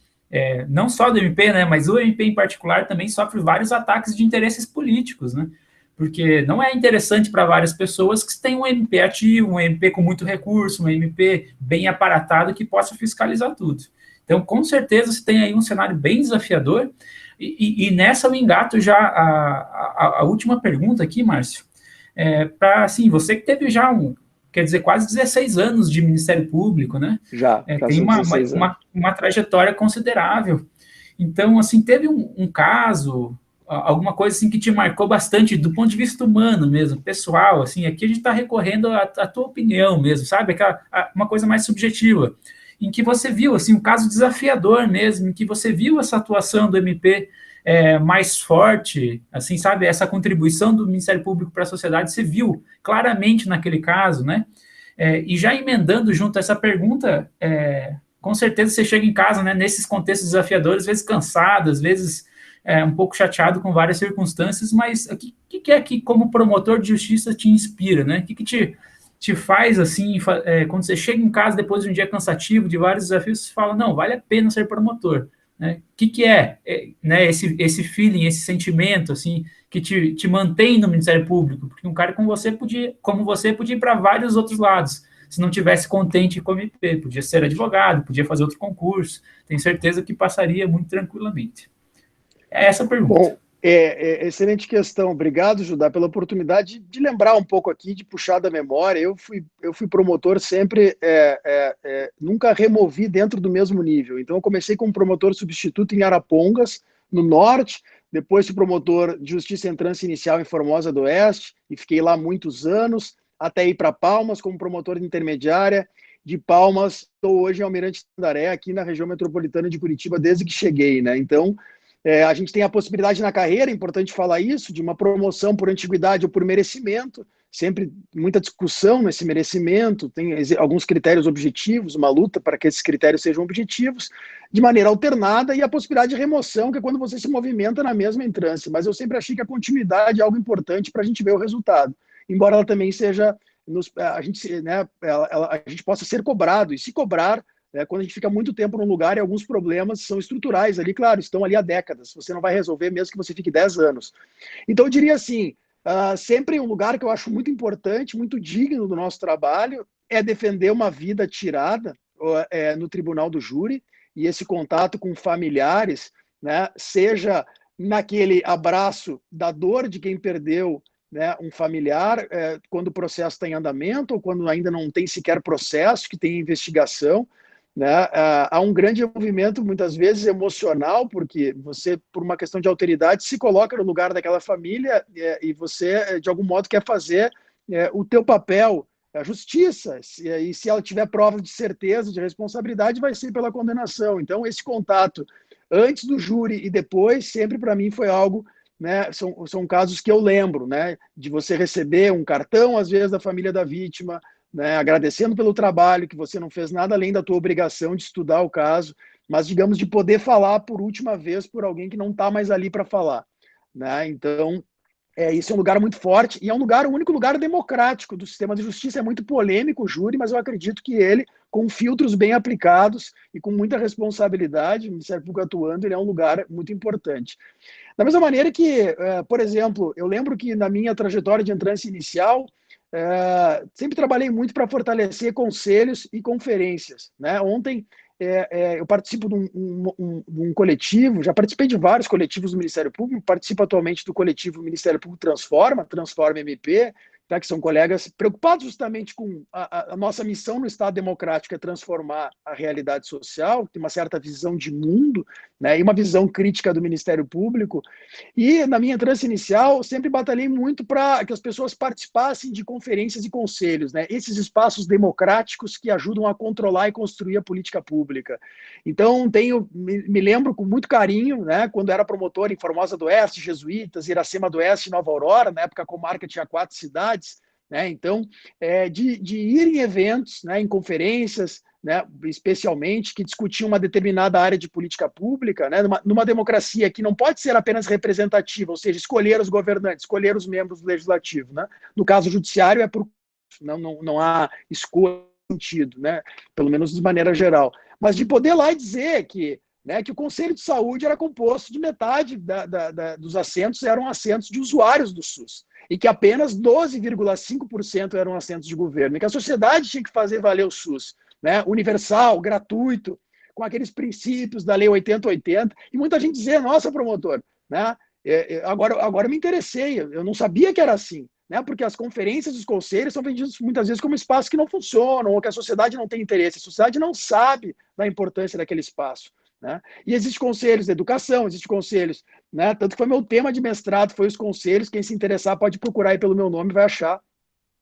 não só do MP, né? Mas o MP em particular também sofre vários ataques de interesses políticos, né? Porque não é interessante para várias pessoas que tem um MP ativo, um MP com muito recurso, um MP bem aparatado que possa fiscalizar tudo. Então, com certeza, você tem aí um cenário bem desafiador. E nessa eu engato já a última pergunta aqui, Márcio. Para, assim, você que teve já quer dizer, quase 16 anos de Ministério Público, né? Já tem uma trajetória considerável. Então, assim, teve um caso, alguma coisa assim que te marcou bastante do ponto de vista humano mesmo, pessoal, assim, aqui a gente está recorrendo à tua opinião mesmo, sabe? Uma coisa mais subjetiva, em que você viu, assim, um caso desafiador mesmo, em que você viu essa atuação do MP mais forte, assim, sabe? Essa contribuição do Ministério Público para a sociedade, você viu claramente naquele caso, né? E já emendando junto a essa pergunta, com certeza você chega em casa, né, nesses contextos desafiadores, às vezes cansado, às vezes um pouco chateado com várias circunstâncias, mas o que é que, como promotor de justiça, te inspira, né? O que te faz, assim, quando você chega em casa depois de um dia cansativo, de vários desafios, você fala, não, vale a pena ser promotor, né? O que é, né, esse feeling, esse sentimento, assim, que te mantém no Ministério Público? Porque um cara como você podia ir para vários outros lados, se não tivesse contente com o MP, podia ser advogado, podia fazer outro concurso, tenho certeza que passaria muito tranquilamente. É essa a pergunta. Bom, excelente questão. Obrigado, Judá, pela oportunidade de lembrar um pouco aqui, de puxar da memória. Eu fui promotor sempre, nunca removi dentro do mesmo nível. Então, eu comecei como promotor substituto em Arapongas, no norte, depois fui promotor de justiça em trânsito inicial em Formosa do Oeste, e fiquei lá muitos anos, até ir para Palmas como promotor de intermediária. De Palmas, estou hoje em Almirante Tamandaré, aqui na região metropolitana de Curitiba, desde que cheguei, né? Então, a gente tem a possibilidade na carreira, é importante falar isso, de uma promoção por antiguidade ou por merecimento, sempre muita discussão nesse merecimento, tem alguns critérios objetivos, uma luta para que esses critérios sejam objetivos, de maneira alternada, e a possibilidade de remoção, que é quando você se movimenta na mesma entrância. Mas eu sempre achei que a continuidade é algo importante para a gente ver o resultado, embora ela também seja, a gente possa ser cobrado, e se cobrar, quando a gente fica muito tempo num lugar e alguns problemas são estruturais ali, claro, estão ali há décadas, você não vai resolver mesmo que você fique 10 anos. Então eu diria assim, sempre um lugar que eu acho muito importante, muito digno do nosso trabalho, é defender uma vida tirada no tribunal do júri, e esse contato com familiares, né, seja naquele abraço da dor de quem perdeu, né, um familiar, quando o processo está em andamento, ou quando ainda não tem sequer processo, que tem investigação, né? Há um grande envolvimento, muitas vezes, emocional, porque você, por uma questão de alteridade, se coloca no lugar daquela família e você, de algum modo, quer fazer o teu papel, a justiça, e se ela tiver prova de certeza, de responsabilidade, vai ser pela condenação. Então, esse contato antes do júri e depois, sempre para mim foi algo, né, são casos que eu lembro, né, de você receber um cartão, às vezes, da família da vítima, né, agradecendo pelo trabalho, que você não fez nada além da tua obrigação de estudar o caso, mas, digamos, de poder falar por última vez por alguém que não está mais ali para falar, né? Então, isso é um lugar muito forte, e é o único lugar democrático do sistema de justiça. É muito polêmico o júri, mas eu acredito que ele, com filtros bem aplicados e com muita responsabilidade, o Ministério Público atuando, ele é um lugar muito importante. Da mesma maneira que, por exemplo, eu lembro que na minha trajetória de entrância inicial, sempre trabalhei muito para fortalecer conselhos e conferências, né? Ontem eu participo de um coletivo, já participei de vários coletivos do Ministério Público, participo atualmente do coletivo Ministério Público Transforma MP, tá, que são colegas preocupados justamente com a nossa missão no Estado Democrático, é transformar a realidade social, tem uma certa visão de mundo, né, e uma visão crítica do Ministério Público. E na minha entrância inicial, sempre batalhei muito para que as pessoas participassem de conferências e conselhos, né, esses espaços democráticos que ajudam a controlar e construir a política pública. Então, me lembro com muito carinho, né, quando era promotor em Formosa do Oeste, Jesuítas, Iracema do Oeste, Nova Aurora, na época a comarca tinha 4 cidades, né? Então, de ir em eventos, né, em conferências, né, especialmente, que discutiam uma determinada área de política pública, né, numa democracia que não pode ser apenas representativa, ou seja, escolher os governantes, escolher os membros do legislativo. Né? No caso judiciário, não há escolha sentido, né? Pelo menos de maneira geral. Mas de poder lá e dizer que, né, que o Conselho de Saúde era composto de metade dos assentos eram assentos de usuários do SUS, e que apenas 12,5% eram assentos de governo, e que a sociedade tinha que fazer valer o SUS, né, universal, gratuito, com aqueles princípios da Lei 8080, e muita gente dizia, nossa, promotor, né, agora me interessei, eu não sabia que era assim, né, porque as conferências dos conselhos são vendidas muitas vezes como espaços que não funcionam, ou que a sociedade não tem interesse, a sociedade não sabe da importância daquele espaço. Né? E existem conselhos de educação, existem conselhos, né? Tanto que foi meu tema de mestrado, foi os conselhos, quem se interessar pode procurar aí pelo meu nome, vai achar,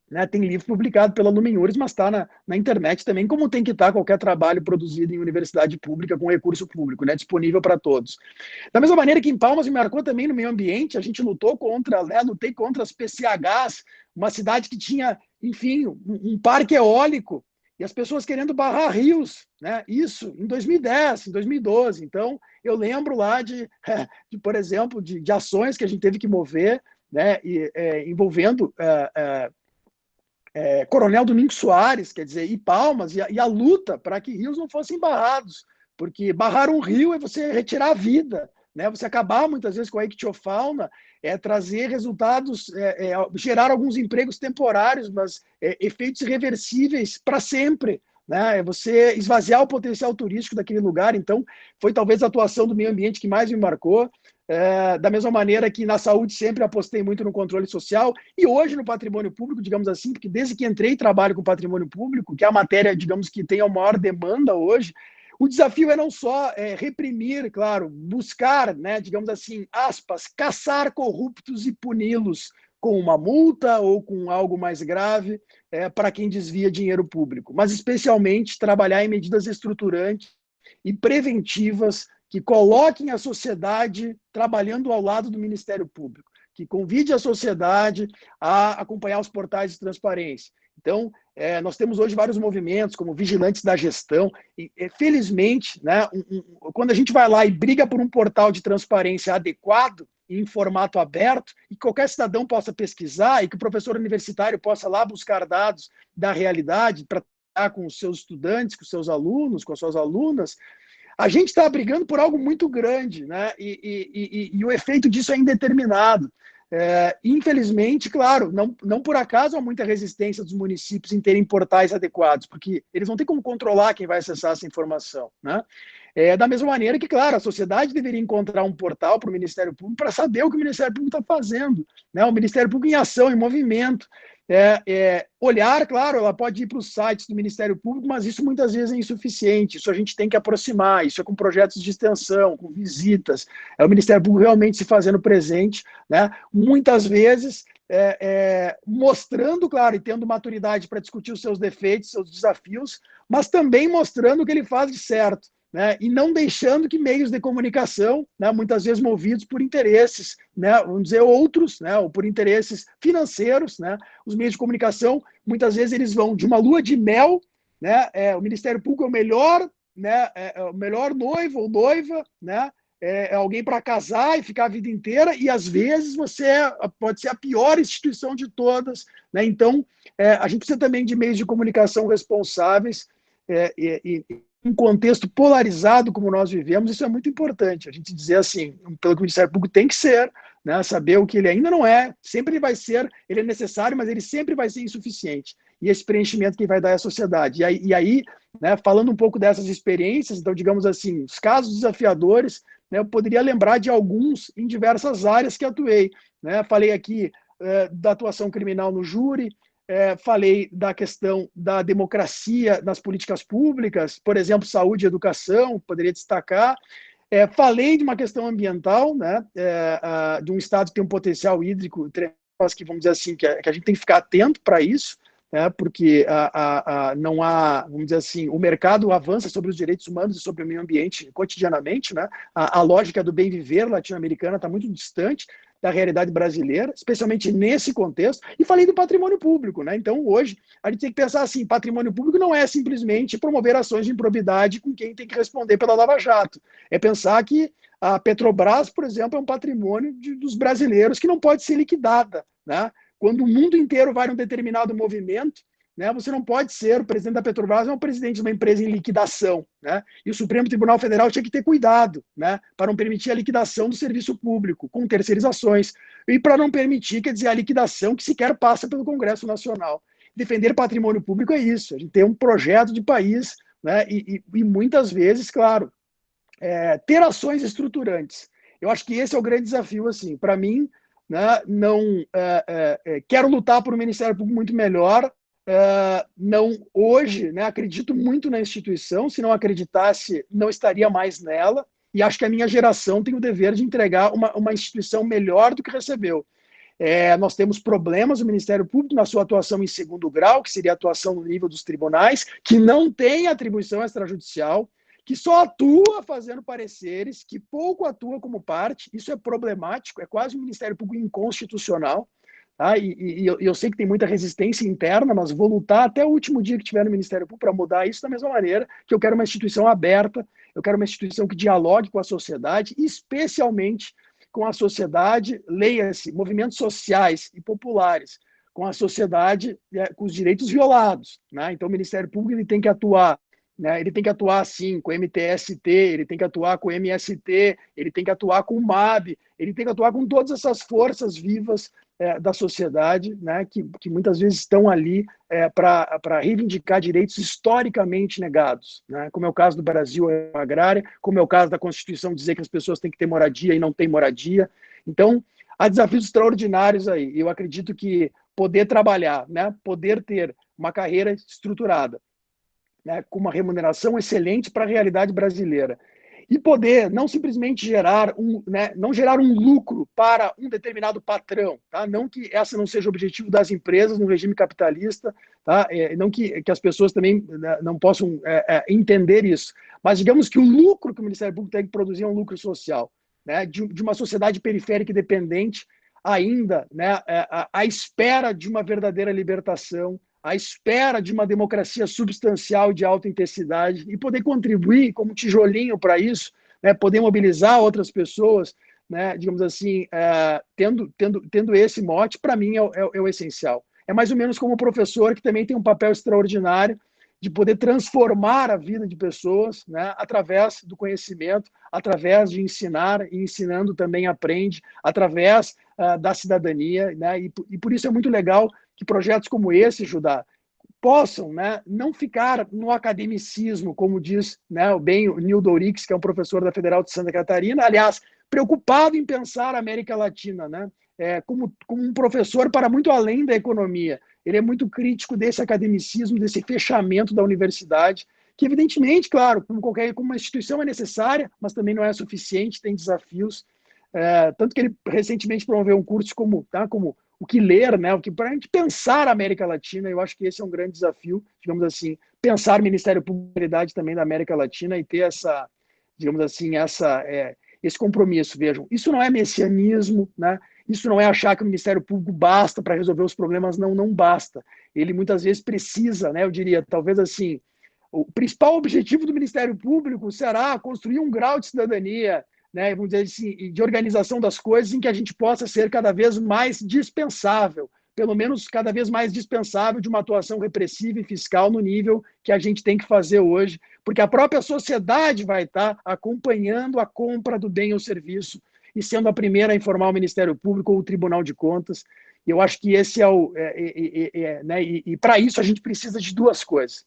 né? Tem livro publicado pela Lumenhures, mas está na internet também, como tem que estar qualquer trabalho produzido em universidade pública com recurso público, né? Disponível para todos. Da mesma maneira que em Palmas me marcou também no meio ambiente, a gente lutei contra as PCHs, uma cidade que tinha, enfim, um parque eólico, e as pessoas querendo barrar rios, né? Isso em 2010, em 2012. Então, eu lembro lá por exemplo, de ações que a gente teve que mover, né? Envolvendo Coronel Domingos Soares, quer dizer, e Palmas, e a luta para que rios não fossem barrados, porque barrar um rio é você retirar a vida, né? Você acabar muitas vezes com a ictiofauna, trazer resultados, gerar alguns empregos temporários, mas efeitos irreversíveis para sempre, né? É você esvaziar o potencial turístico daquele lugar. Então, foi talvez a atuação do meio ambiente que mais me marcou. Da mesma maneira que na saúde sempre apostei muito no controle social, e hoje no patrimônio público, digamos assim, porque desde que entrei trabalho com patrimônio público, que é a matéria, digamos, que tem a maior demanda hoje, o desafio é não só reprimir, claro, buscar, né, digamos assim, aspas, caçar corruptos e puni-los com uma multa ou com algo mais grave para quem desvia dinheiro público, mas especialmente trabalhar em medidas estruturantes e preventivas que coloquem a sociedade trabalhando ao lado do Ministério Público, que convide a sociedade a acompanhar os portais de transparência. Então, nós temos hoje vários movimentos, como Vigilantes da Gestão, e felizmente, né, quando a gente vai lá e briga por um portal de transparência adequado, em formato aberto, e que qualquer cidadão possa pesquisar, e que o professor universitário possa lá buscar dados da realidade para tratar com os seus estudantes, com os seus alunos, com as suas alunas, a gente está brigando por algo muito grande, né? E o efeito disso é indeterminado. Infelizmente, claro, não por acaso há muita resistência dos municípios em terem portais adequados, porque eles não têm como controlar quem vai acessar essa informação, né? Da mesma maneira que, claro, a sociedade deveria encontrar um portal para o Ministério Público para saber o que o Ministério Público está fazendo, né? O Ministério Público em ação, em movimento. Olhar, claro, ela pode ir para os sites do Ministério Público, mas isso muitas vezes é insuficiente. Isso a gente tem que aproximar, isso é com projetos de extensão, com visitas, é o Ministério Público realmente se fazendo presente, né? Muitas vezes mostrando, claro, e tendo maturidade para discutir os seus defeitos, seus desafios, mas também mostrando o que ele faz de certo, né? E não deixando que meios de comunicação, né, muitas vezes movidos por interesses, né, vamos dizer, outros, né, ou por interesses financeiros, né, os meios de comunicação, muitas vezes eles vão de uma lua de mel, né, o Ministério Público é o melhor, né, o melhor noivo ou noiva, né, alguém para casar e ficar a vida inteira, e às vezes você pode ser a pior instituição de todas, né? Então, a gente precisa também de meios de comunicação responsáveis, um contexto polarizado como nós vivemos, isso é muito importante. A gente dizer assim, pelo que o Ministério Público tem que ser, né, saber o que ele ainda não é, sempre vai ser, ele é necessário, mas ele sempre vai ser insuficiente. E esse preenchimento que vai dar à sociedade. E aí, né, falando um pouco dessas experiências, então, digamos assim, os casos desafiadores, né, eu poderia lembrar de alguns em diversas áreas que atuei, né? Falei aqui da atuação criminal no júri, falei da questão da democracia nas políticas públicas, por exemplo, saúde e educação, poderia destacar. Falei de uma questão ambiental, né, de um estado que tem um potencial hídrico, que vamos dizer assim, que a gente tem que ficar atento para isso, né, porque não há, vamos dizer assim, o mercado avança sobre os direitos humanos e sobre o meio ambiente cotidianamente, né, a lógica do bem viver latino-americana está muito distante da realidade brasileira, especialmente nesse contexto, e falei do patrimônio público, né? Então, hoje, a gente tem que pensar assim, patrimônio público não é simplesmente promover ações de improbidade com quem tem que responder pela Lava Jato. É pensar que a Petrobras, por exemplo, é um patrimônio dos brasileiros que não pode ser liquidada, né? Quando o mundo inteiro vai num determinado movimento, né, você não pode ser, o presidente da Petrobras é um presidente de uma empresa em liquidação, né? E o Supremo Tribunal Federal tinha que ter cuidado, né, para não permitir a liquidação do serviço público com terceirizações e para não permitir, quer dizer, a liquidação que sequer passa pelo Congresso Nacional. Defender patrimônio público é isso, a gente tem um projeto de país, né, e muitas vezes, claro, ter ações estruturantes. Eu acho que esse é o grande desafio, assim, para mim, né, não quero lutar por um Ministério Público muito melhor. Não hoje, né, acredito muito na instituição, se não acreditasse, não estaria mais nela, e acho que a minha geração tem o dever de entregar uma instituição melhor do que recebeu. Nós temos problemas no Ministério Público na sua atuação em segundo grau, que seria a atuação no nível dos tribunais, que não tem atribuição extrajudicial, que só atua fazendo pareceres, que pouco atua como parte. Isso é problemático, é quase um Ministério Público inconstitucional, tá? E eu sei que tem muita resistência interna, mas vou lutar até o último dia que tiver no Ministério Público para mudar isso da mesma maneira que eu quero uma instituição aberta, eu quero uma instituição que dialogue com a sociedade, especialmente com a sociedade, leia-se, movimentos sociais e populares, com a sociedade, com os direitos violados, né? Então o Ministério Público ele tem que atuar, né? Ele tem que atuar, sim, com o MTST, ele tem que atuar com o MST, ele tem que atuar com o MAB, ele tem que atuar com todas essas forças vivas da sociedade, né, que muitas vezes estão ali para reivindicar direitos historicamente negados, né, como é o caso do Brasil agrária, como é o caso da Constituição dizer que as pessoas têm que ter moradia e não têm moradia. Então, há desafios extraordinários aí. Eu acredito que poder trabalhar, né, poder ter uma carreira estruturada, né, com uma remuneração excelente para a realidade brasileira, e poder não simplesmente não gerar um lucro para um determinado patrão, tá? Não que esse não seja o objetivo das empresas no regime capitalista, tá? Não que as pessoas também não possam entender isso, mas digamos que o lucro que o Ministério Público tem que produzir é um lucro social, né? De uma sociedade periférica e dependente ainda, né? À espera de uma verdadeira libertação, à espera de uma democracia substancial de alta intensidade e poder contribuir como tijolinho para isso, né, poder mobilizar outras pessoas, né, digamos assim, tendo esse mote, para mim é o essencial. É mais ou menos como o professor, que também tem um papel extraordinário de poder transformar a vida de pessoas, né, através do conhecimento, através de ensinar, e ensinando também aprende, através da cidadania, né, e por isso é muito legal que projetos como esse, Judá, possam, né, não ficar no academicismo, como diz, né, bem o Nildo Ourix, que é um professor da Federal de Santa Catarina, aliás, preocupado em pensar a América Latina, né, como um professor para muito além da economia. Ele é muito crítico desse academicismo, desse fechamento da universidade, que evidentemente, claro, como uma instituição é necessária, mas também não é suficiente, tem desafios. Tanto que ele recentemente promoveu um curso como o que ler, né? Para a gente pensar a América Latina. Eu acho que esse é um grande desafio, digamos assim, pensar o Ministério Público também da América Latina e ter essa, digamos assim, esse compromisso. Vejam, isso não é messianismo, né? Isso não é achar que o Ministério Público basta para resolver os problemas, não basta. Ele muitas vezes precisa, né? Eu diria, talvez assim, o principal objetivo do Ministério Público será construir um grau de cidadania, né, vamos dizer assim, de organização das coisas em que a gente possa ser cada vez mais dispensável, pelo menos cada vez mais dispensável de uma atuação repressiva e fiscal no nível que a gente tem que fazer hoje, porque a própria sociedade vai estar acompanhando a compra do bem ou serviço e sendo a primeira a informar o Ministério Público ou o Tribunal de Contas. E eu acho que esse né, e para isso a gente precisa de duas coisas,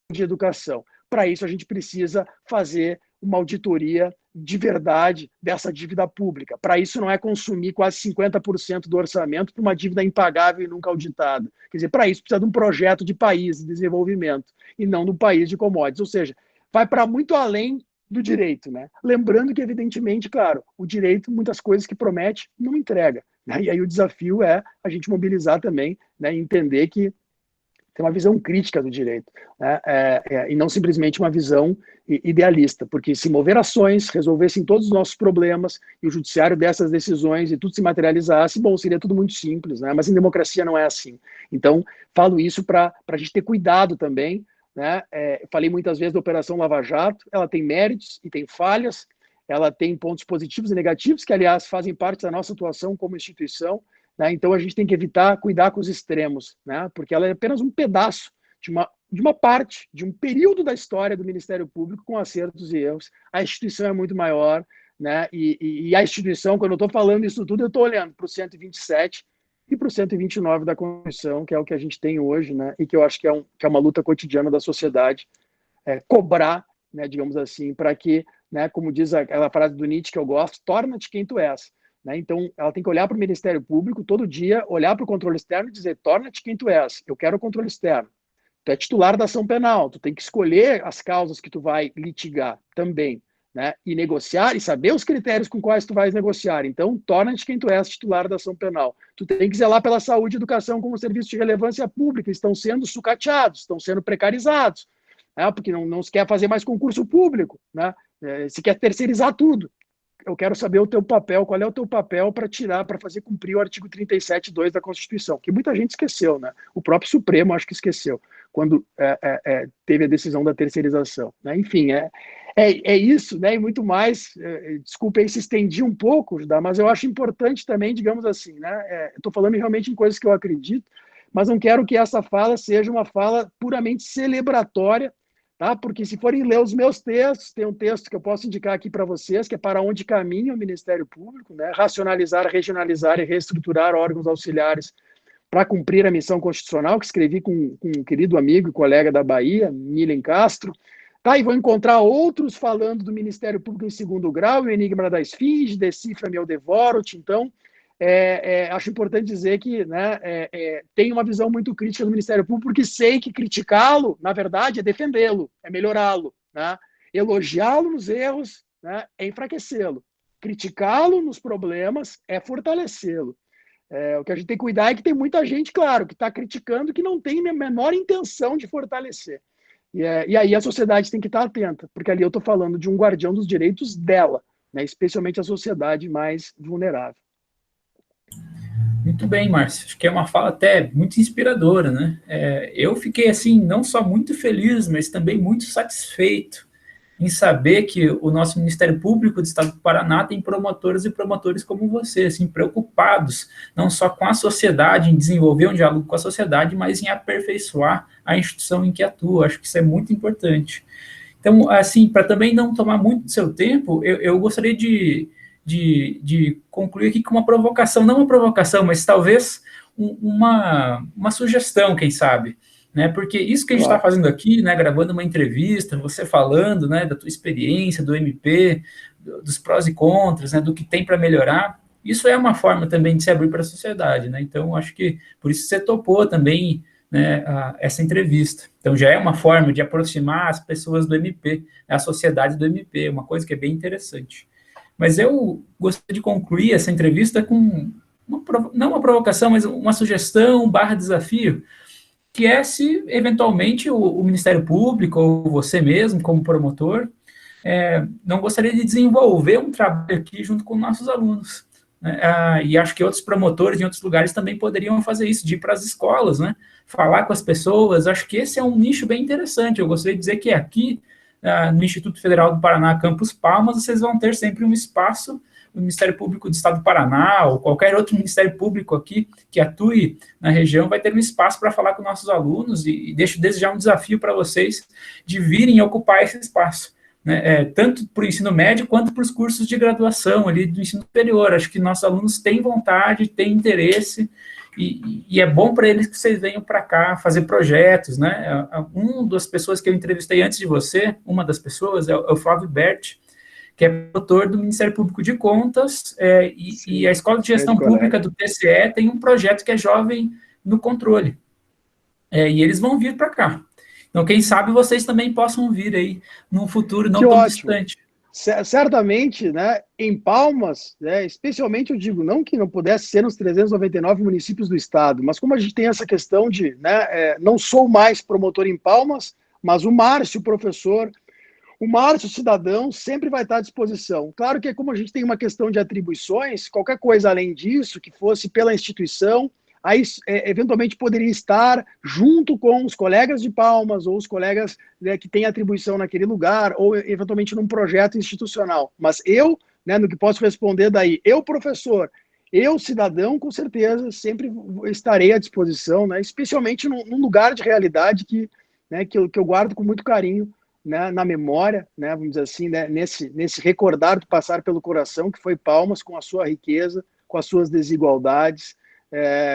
de educação. Para isso a gente precisa fazer uma auditoria de verdade dessa dívida pública. Para isso não é consumir quase 50% do orçamento para uma dívida impagável e nunca auditada. Quer dizer, para isso precisa de um projeto de país, de desenvolvimento, e não no país de commodities. Ou seja, vai para muito além do direito, né? Lembrando que, evidentemente, claro, o direito, muitas coisas que promete, não entrega, né? E aí o desafio é a gente mobilizar também, né, e entender que tem uma visão crítica do direito, né? E não simplesmente uma visão idealista, porque se mover ações, resolvessem todos os nossos problemas e o judiciário dessas decisões e tudo se materializasse, bom, seria tudo muito simples, né? Mas em democracia não é assim. Então, falo isso para a gente ter cuidado também, né? Falei muitas vezes da Operação Lava Jato, ela tem méritos e tem falhas, ela tem pontos positivos e negativos, que, aliás, fazem parte da nossa atuação como instituição, né? Então, a gente tem que evitar cuidar com os extremos, né? Porque ela é apenas um pedaço de uma parte, de um período da história do Ministério Público com acertos e erros. A instituição é muito maior, né? E a instituição, quando eu estou falando isso tudo, eu estou olhando para o 127 e para o 129 da Constituição, que é o que a gente tem hoje, né? E que eu acho que é uma luta cotidiana da sociedade, cobrar, né, digamos assim, para que, né, como diz aquela frase do Nietzsche que eu gosto, torna-te quem tu és. Né? Então, ela tem que olhar para o Ministério Público todo dia, olhar para o controle externo e dizer, torna-te quem tu és, eu quero o controle externo. Tu é titular da ação penal, tu tem que escolher as causas que tu vai litigar também, né? E negociar e saber os critérios com quais tu vais negociar. Então, torna-te quem tu és, titular da ação penal. Tu tem que zelar pela saúde e educação como serviço de relevância pública, estão sendo sucateados, estão sendo precarizados, né? Porque não se quer fazer mais concurso público, né? Se quer terceirizar tudo. eu quero saber o teu papel, qual é o teu papel para fazer cumprir o artigo 37(2) da Constituição, que muita gente esqueceu, né? O próprio Supremo acho que esqueceu, quando teve a decisão da terceirização, né? Enfim, é isso, né? E muito mais. Desculpa aí se estendi um pouco, Judá, mas eu acho importante também, digamos assim, né? Estou falando realmente em coisas que eu acredito, mas não quero que essa fala seja uma fala puramente celebratória, tá? Porque se forem ler os meus textos, tem um texto que eu posso indicar aqui para vocês, que é Para Onde Caminha o Ministério Público, né? Racionalizar, regionalizar e reestruturar órgãos auxiliares para cumprir a missão constitucional, que escrevi com um querido amigo e colega da Bahia, Milen Castro. Tá, e vou encontrar outros falando do Ministério Público em segundo grau, o Enigma da Esfinge, Decifra-me, eu devoro-te. Então, acho importante dizer que, né, tenho uma visão muito crítica do Ministério Público, porque sei que criticá-lo, na verdade, é defendê-lo, é melhorá-lo, né? Elogiá-lo nos erros, né, é enfraquecê-lo. Criticá-lo nos problemas é fortalecê-lo. O que a gente tem que cuidar é que tem muita gente, claro, que está criticando, que não tem a menor intenção de fortalecer. E aí a sociedade tem que estar atenta, porque ali eu estou falando de um guardião dos direitos dela, né, especialmente a sociedade mais vulnerável. Muito bem, Márcio. Acho que é uma fala até muito inspiradora, né? Eu fiquei, assim, não só muito feliz, mas também muito satisfeito em saber que o nosso Ministério Público do Estado do Paraná tem promotoras e promotores como você, assim, preocupados não só com a sociedade, em desenvolver um diálogo com a sociedade, mas em aperfeiçoar a instituição em que atua. Acho que isso é muito importante. Então, assim, para também não tomar muito do seu tempo, eu gostaria de concluir aqui com uma provocação, não uma provocação, mas talvez uma sugestão, quem sabe, né? Porque isso que a gente está fazendo aqui, né, gravando uma entrevista, você falando, né, da tua experiência, do MP, dos prós e contras, né, do que tem para melhorar, isso é uma forma também de se abrir para a sociedade, né? Então, acho que por isso você topou também, né, essa entrevista. Então, já é uma forma de aproximar as pessoas do MP, a sociedade do MP, uma coisa que é bem interessante. Mas eu gostaria de concluir essa entrevista com, não uma provocação, mas uma sugestão / desafio, que é se, eventualmente, o Ministério Público, ou você mesmo, como promotor, não gostaria de desenvolver um trabalho aqui junto com nossos alunos. Né? E acho que outros promotores em outros lugares também poderiam fazer isso, de ir para as escolas, né? Falar com as pessoas. Acho que esse é um nicho bem interessante. Eu gostaria de dizer que aqui, no Instituto Federal do Paraná, Campus Palmas, vocês vão ter sempre um espaço, o Ministério Público do Estado do Paraná, ou qualquer outro Ministério Público aqui que atue na região, vai ter um espaço para falar com nossos alunos, e deixo desde já um desafio para vocês de virem ocupar esse espaço, né? Tanto para o ensino médio, quanto para os cursos de graduação ali do ensino superior. Acho que nossos alunos têm vontade, têm interesse, e é bom para eles que vocês venham para cá fazer projetos, né? Uma das pessoas que eu entrevistei antes de você, uma das pessoas, é o Flávio Berti, que é promotor do Ministério Público de Contas, e a Escola de Gestão Pública do TCE tem um projeto que é Jovem no Controle, e eles vão vir para cá. Então, quem sabe vocês também possam vir aí num futuro não tão distante. Certamente, né, em Palmas, né, especialmente eu digo, não que não pudesse ser nos 399 municípios do estado, mas como a gente tem essa questão de, né, não sou mais promotor em Palmas, mas o Márcio, professor, o Márcio, cidadão, sempre vai estar à disposição. Claro que como a gente tem uma questão de atribuições, qualquer coisa além disso, que fosse pela instituição, aí eventualmente poderia estar junto com os colegas de Palmas, ou os colegas, né, que têm atribuição naquele lugar, ou eventualmente num projeto institucional. Mas eu, né, no que posso responder daí, eu, professor, eu, cidadão, com certeza, sempre estarei à disposição, né, especialmente num lugar de realidade né, que eu guardo com muito carinho, né, na memória, né, vamos dizer assim, né, nesse recordar do passar pelo coração, que foi Palmas, com a sua riqueza, com as suas desigualdades,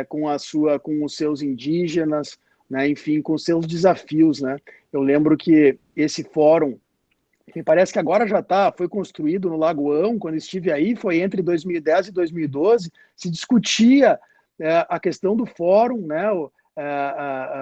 com os seus indígenas, né, enfim, com os seus desafios, né. Eu lembro que esse fórum, que parece que agora foi construído no Lagoão, quando estive aí, foi entre 2010 e 2012, se discutia a questão do fórum, né,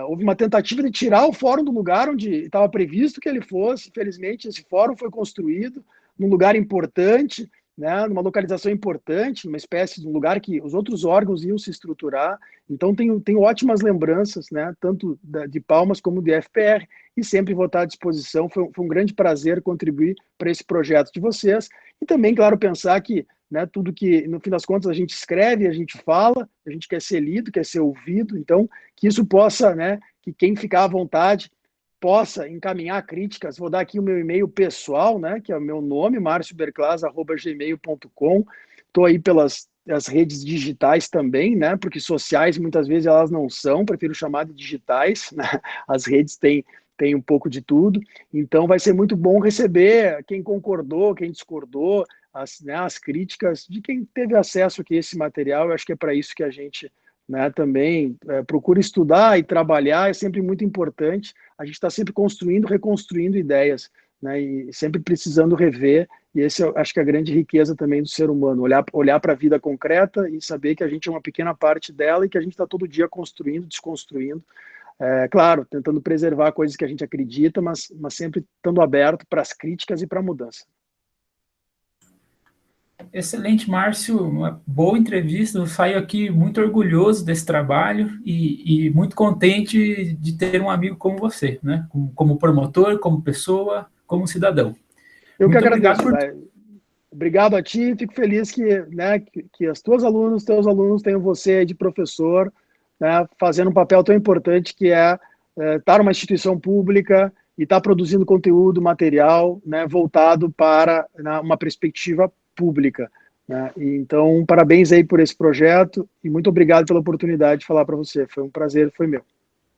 houve uma tentativa de tirar o fórum do lugar onde estava previsto que ele fosse. Felizmente, esse fórum foi construído num lugar importante, né, numa localização importante, uma espécie de um lugar que os outros órgãos iam se estruturar. Então, tenho ótimas lembranças, né, tanto de Palmas como de FPR, e sempre vou estar à disposição. Foi um grande prazer contribuir para esse projeto de vocês. E também, claro, pensar que, né, tudo que, no fim das contas, a gente escreve, a gente fala, a gente quer ser lido, quer ser ouvido. Então, que isso possa, né, que quem ficar à vontade possa encaminhar críticas. Vou dar aqui o meu e-mail pessoal, né, que é o meu nome, marcioberclas@gmail.com. Estou aí pelas as redes digitais também, né, porque sociais muitas vezes elas não são, prefiro chamar de digitais, né? As redes têm um pouco de tudo. Então vai ser muito bom receber quem concordou, quem discordou, né, as críticas de quem teve acesso aqui a esse material. Eu acho que é para isso que a gente, né, também procura estudar e trabalhar. É sempre muito importante. A gente está sempre construindo, reconstruindo ideias, né, e sempre precisando rever. E esse eu acho que é a grande riqueza também do ser humano, olhar para a vida concreta e saber que a gente é uma pequena parte dela e que a gente está todo dia construindo, desconstruindo. Claro, tentando preservar coisas que a gente acredita, mas sempre estando aberto para as críticas e para a mudança. Excelente, Márcio, uma boa entrevista. Eu saio aqui muito orgulhoso desse trabalho e muito contente de ter um amigo como você, né? Como promotor, como pessoa, como cidadão. Eu que Muito obrigado agradeço, por. né? Obrigado a ti, fico feliz que, né, que as tuas alunos, teus alunos tenham você de professor, né, fazendo um papel tão importante que estar numa instituição pública e estar produzindo conteúdo, material, né, voltado para, né, uma perspectiva pública, né? Então, parabéns aí por esse projeto e muito obrigado pela oportunidade de falar para você. Foi um prazer, foi meu.